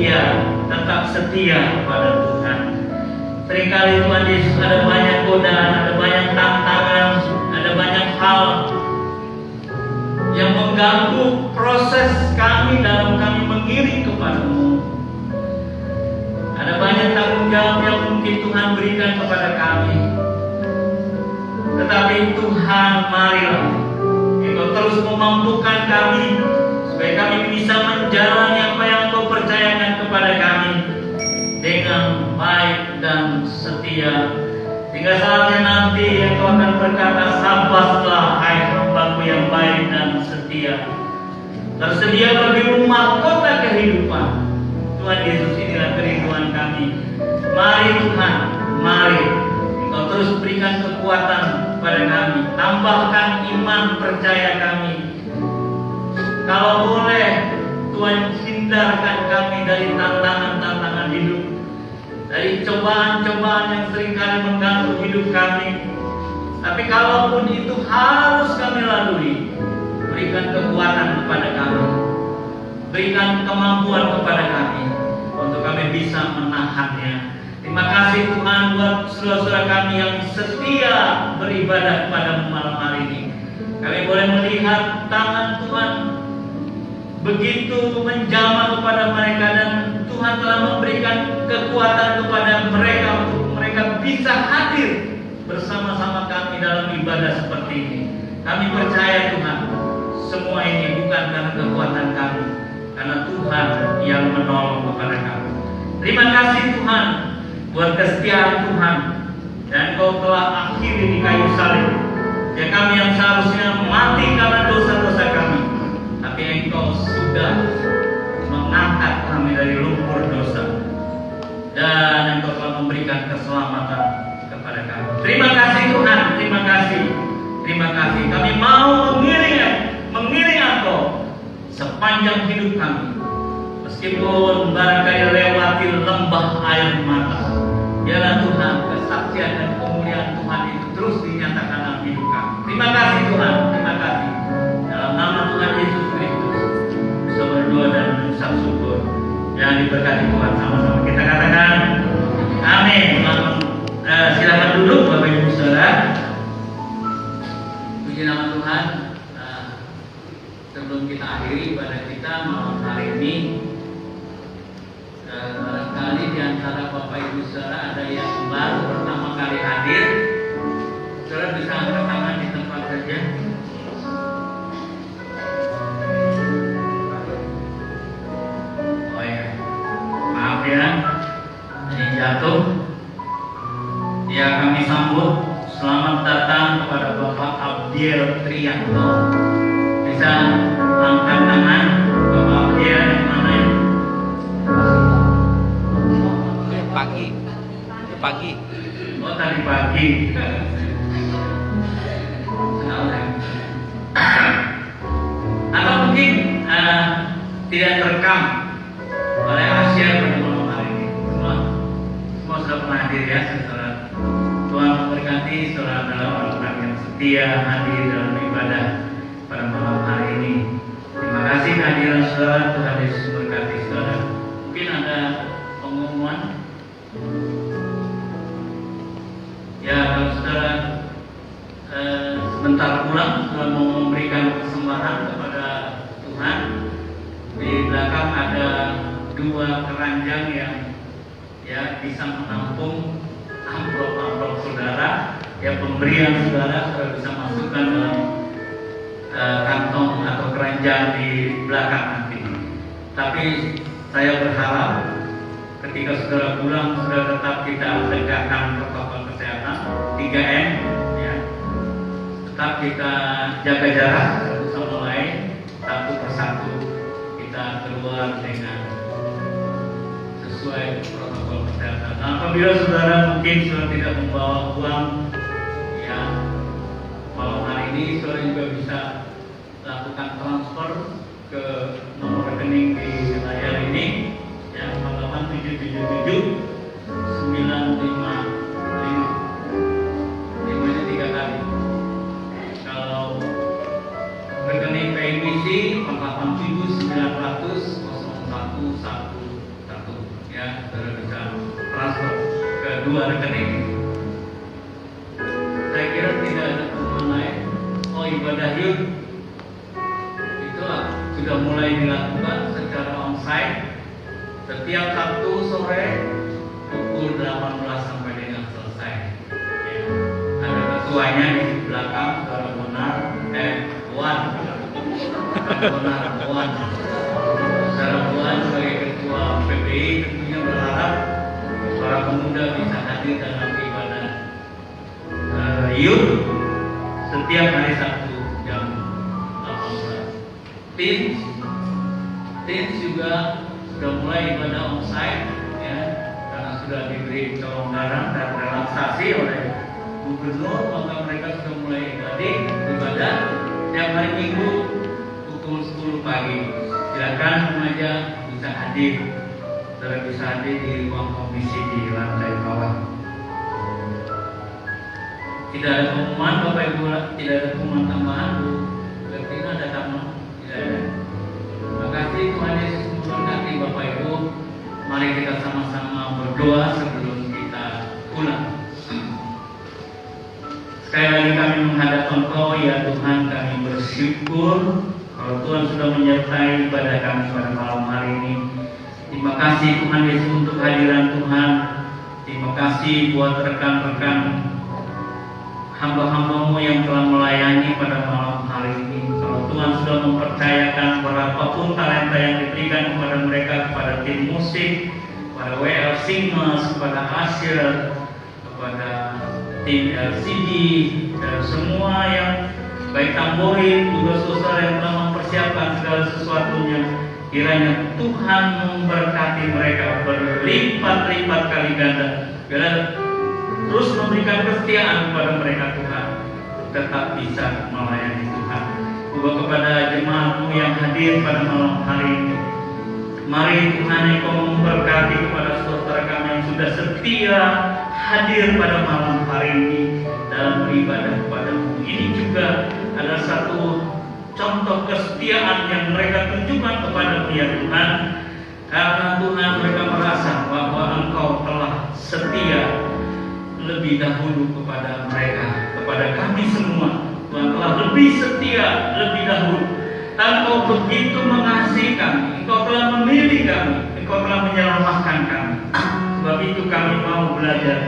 [SPEAKER 2] ya tetap setia kepada Tuhan. Seringkali Tuhan Yesus ada banyak godaan, ada banyak tantangan, ada banyak hal yang mengganggu proses kami dalam kami mengiring kepadamu. Ada banyak tanggung jawab yang mungkin Tuhan berikan kepada kami. Tetapi Tuhan, marilah Engkau terus memampukan kami supaya kami bisa menjalani apa yang Engkau percayakan kepada kami dengan baik dan setia. Hingga saatnya nanti Engkau akan berkata, "Sabarlah hai hambaku yang baik dan setia, tersedia bagimu mahkota kehidupan." Tuhan Yesus, inilah kerinduan kami. Mari Tuhan, mari Engkau terus berikan kekuatan kepada kami, tambahkan iman percaya kami. Kalau boleh Tuhan, hindarkan kami dari tantangan-tantangan hidup, dari cobaan-cobaan yang seringkali mengganggu hidup kami. Tapi kalaupun itu harus kami lalui, berikan kekuatan kepada kami, berikan kemampuan kepada kami untuk kami bisa menahannya. Terima kasih Tuhan buat saudara-saudara kami yang setia beribadah kepada malam hari ini. Kami boleh melihat tangan Tuhan begitu menjamah kepada mereka, dan Tuhan telah memberikan kekuatan kepada mereka untuk mereka bisa hadir bersama-sama kami dalam ibadah seperti ini. Kami percaya Tuhan, semua ini bukan karena kekuatan kami, karena Tuhan yang menolong kepada kami. Terima kasih Tuhan buat kesetiaan Tuhan, dan Kau telah akhiri di kayu salib. Ya, kami yang seharusnya mati karena dosa-dosa kami, tapi Engkau sudah mengangkat kami dari lumpur dosa, dan Engkau telah memberikan keselamatan kepada kami. Terima kasih Tuhan, terima kasih, terima kasih. Kami mau mengiring Engkau sepanjang hidup kami, meskipun barangkali lewati lembah air mata. Biarlah Tuhan, kesaksian dan kemuliaan Tuhan itu terus dinyatakan dalam hidup kami. Terima kasih Tuhan, terima kasih. Dalam nama Tuhan Yesus Kristus, bisa berdoa dan mengucap syukur. Yang diberkati Tuhan, sama-sama kita katakan amin. Silakan duduk Bapak Ibu Saudara. Puji nama Tuhan. Sebelum kita akhiri ibadah kita malam hari ini, barangkali di antara Bapak Ibu Saudara ada yang baru pertama kali hadir. Saudara bisa angkat tangan di tempat saja. Oh ya, maaf ya, ini jatuh. Ya, kami sambut selamat datang kepada Bapak Abdiel Trianto. Bisa angkat tangan Bapak Abdiel yang mana ya?
[SPEAKER 3] Pagi.
[SPEAKER 2] Oh, tadi pagi. Atau mungkin tidak terekam oleh Asia pada malam hari ini. Semua sudah pernah hadir ya, saudara. Tuhan memberkati saudara adalah orang-orang yang setia hadir dalam ibadah pada malam hari ini. Terima kasih kehadiran saudara. Tuhan Yesus memberkati saudara. Mungkin ada pengumuman. Ya, kalau saudara sebentar pulang, saudara mau memberikan persembahan kepada Tuhan. Di belakang ada 2 keranjang yang ya bisa menampung amplop-amplop saudara. Ya, pemberian saudara bisa masukkan dalam kantong atau keranjang di belakang nanti. Tapi saya berharap ketika saudara pulang, saudara tetap kita tegakkan protokol kesehatan 3M ya. Tetap kita jaga jarak satu sama lain, satu persatu kita keluar dengan sesuai protokol kesehatan. Nah, apabila saudara mungkin saudara tidak membawa uang ya, malam hari ini saudara juga bisa lakukan transfer ke nomor rekening di layar ini ya, 88777 955. Ini 3 kali. Kalau rekening PNBC 487 900 0111. ya saudara bisa transfer ke dua rekening. Saya kira tidak ada pengumuman lain. Oh, ibadah yud itu sudah mulai dilakukan secara onsite setiap Sabtu sore pukul 18 sampai dengan selesai. Ya. Ada ketuanya di belakang, saudara Bonar, Wan, saudara Wan sebagai ketua PBI tentunya berharap para pemuda bisa hadir dalam ibadah yud setiap hari Sabtu jam 18. Tim juga sudah mulai ibadah onsite ya, karena sudah diberi kelonggaran dan relaksasi oleh gubernur, maka mereka sudah mulai ibadah setiap hari Minggu pukul 10 pagi. Silakan remaja bisa hadir, saudara bisa hadir di ruang komisi di lantai bawah. Tidak ada pengumuman Bapak Ibu, tidak ada pengumuman tambahan Bu. Berarti ada tambahan? Tidak ada. Terima kasih Tuhan Yesus memberkati Bapak Ibu. Mari kita sama-sama berdoa sebelum kita pulang. Sekali lagi kami menghadap Engkau ya Tuhan, kami bersyukur kalau Tuhan sudah menyertai ibadah kami pada malam hari ini. Terima kasih Tuhan Yesus untuk hadiran Tuhan. Terima kasih buat rekan-rekan hamba-hambamu yang telah melayani pada malam hari ini. Kalau Tuhan sudah mempercayakan berapapun talenta yang diberikan kepada mereka, kepada tim musik, kepada WL Singers, kepada Asyir, kepada tim LCD, dan semua yang baik tamborin, juga saudara yang telah mempersiapkan segala sesuatunya, kiranya Tuhan memberkati mereka berlipat-lipat kali ganda. Biar terus memberikan kesetiaan kepada mereka Tuhan, tetap bisa melayani Tuhan. Juga kepada jemaatmu yang hadir pada malam hari ini, mari Tuhan Engkau memberkati kepada saudara kami yang sudah setia hadir pada malam hari ini dalam beribadah kepadamu. Ini juga adalah satu contoh kesetiaan yang mereka tunjukkan kepada ya Tuhan, karena Tuhan mereka merasa bahwa Engkau telah setia lebih dahulu kepada mereka, kepada kami semua. Tuhan telah lebih setia lebih dahulu. Engkau begitu mengasihi kami, Engkau telah memilih kami, Engkau telah menyelamatkan kami. Sebab itu kami mau belajar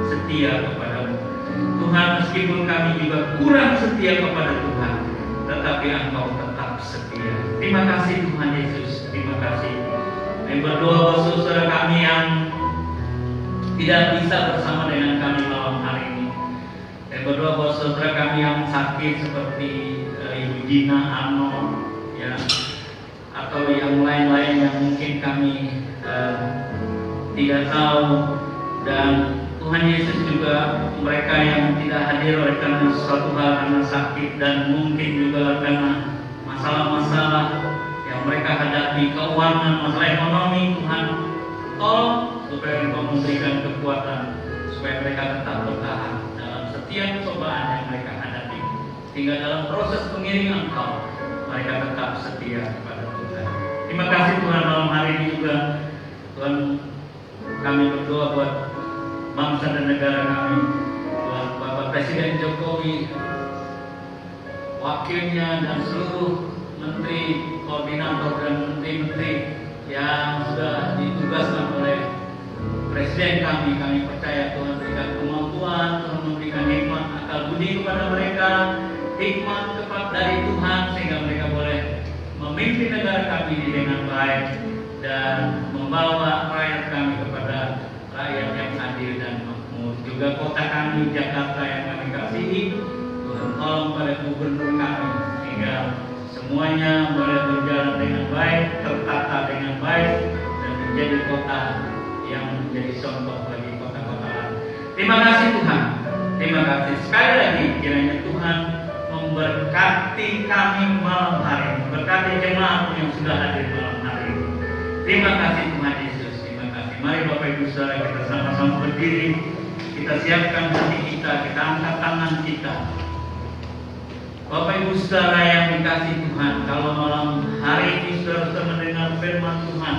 [SPEAKER 2] setia kepadamu Tuhan, meskipun kami juga kurang setia kepada Tuhan, tetapi Engkau tetap setia. Terima kasih Tuhan Yesus, terima kasih. Kami berdoa buat saudara kami yang tidak bisa bersama dengan kami malam hari ini. Saya berdoa buat saudara kami yang sakit seperti Ibu Dina, Ano, ya, atau yang lain-lain yang mungkin kami tidak tahu, dan Tuhan Yesus juga mereka yang tidak hadir oleh karena suatu hal, karena sakit, dan mungkin juga karena masalah-masalah yang mereka hadapi, keuangan, masalah ekonomi. Tuhan, tolong supaya Engkau memberikan kekuatan supaya mereka tetap bertahan dalam setiap cobaan yang mereka hadapi, sehingga dalam proses pengiringan Engkau mereka tetap setia kepada Tuhan. Terima kasih Tuhan, malam hari ini juga Tuhan kami berdoa buat bangsa dan negara kami, buat Bapak Presiden Jokowi, wakilnya, dan seluruh menteri, koordinator, dan menteri-menteri yang sudah ditugaskan oleh Presiden kami. Kami percaya Tuhan berikan kemampuan, Tuhan memberikan hikmat, akal budi kepada mereka, hikmat cepat dari Tuhan, sehingga mereka boleh memimpin negara kami dengan baik dan membawa rakyat kami kepada rakyat yang adil dan makmur. Juga kota kami Jakarta yang kami kasihi, Tuhan tolong pada gubernur kami sehingga semuanya boleh berjalan dengan baik, tertata dengan baik, dan menjadi kota yang menjadi contoh bagi kota-kota lain. Terima kasih Tuhan, terima kasih sekali lagi. Kiranya Tuhan memberkati kami malam hari ini, memberkati jemaat yang sudah hadir malam hari ini. Terima kasih Tuhan Yesus, terima kasih. Mari Bapak Ibu Saudara kita sama-sama berdiri, kita siapkan hati kita, kita angkat tangan kita. Bapak Ibu Saudara yang dikasihi Tuhan, kalau malam hari ini saudara mendengar firman Tuhan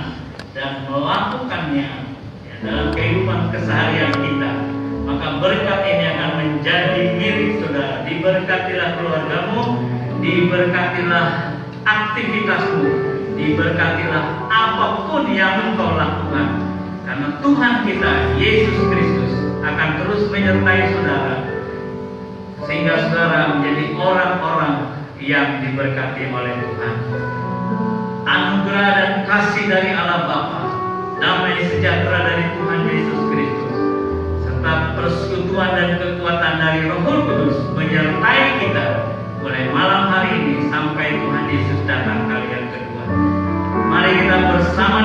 [SPEAKER 2] dan melakukannya, dalam kehidupan keseharian kita. Maka berkat ini akan menjadi milik saudara. Diberkatilah keluargamu, diberkatilah aktivitasmu, diberkatilah apapun yang engkau lakukan. Karena Tuhan kita, Yesus Kristus, akan terus menyertai saudara, sehingga saudara menjadi orang-orang yang diberkati oleh Tuhan. Anugerah dan kasih dari Allah Bapa, damai sejahtera dari Tuhan Yesus Kristus, serta persekutuan dan kekuatan dari Roh Kudus menyertai kita mulai malam hari ini sampai Tuhan Yesus datang kali yang kedua. Mari kita bersama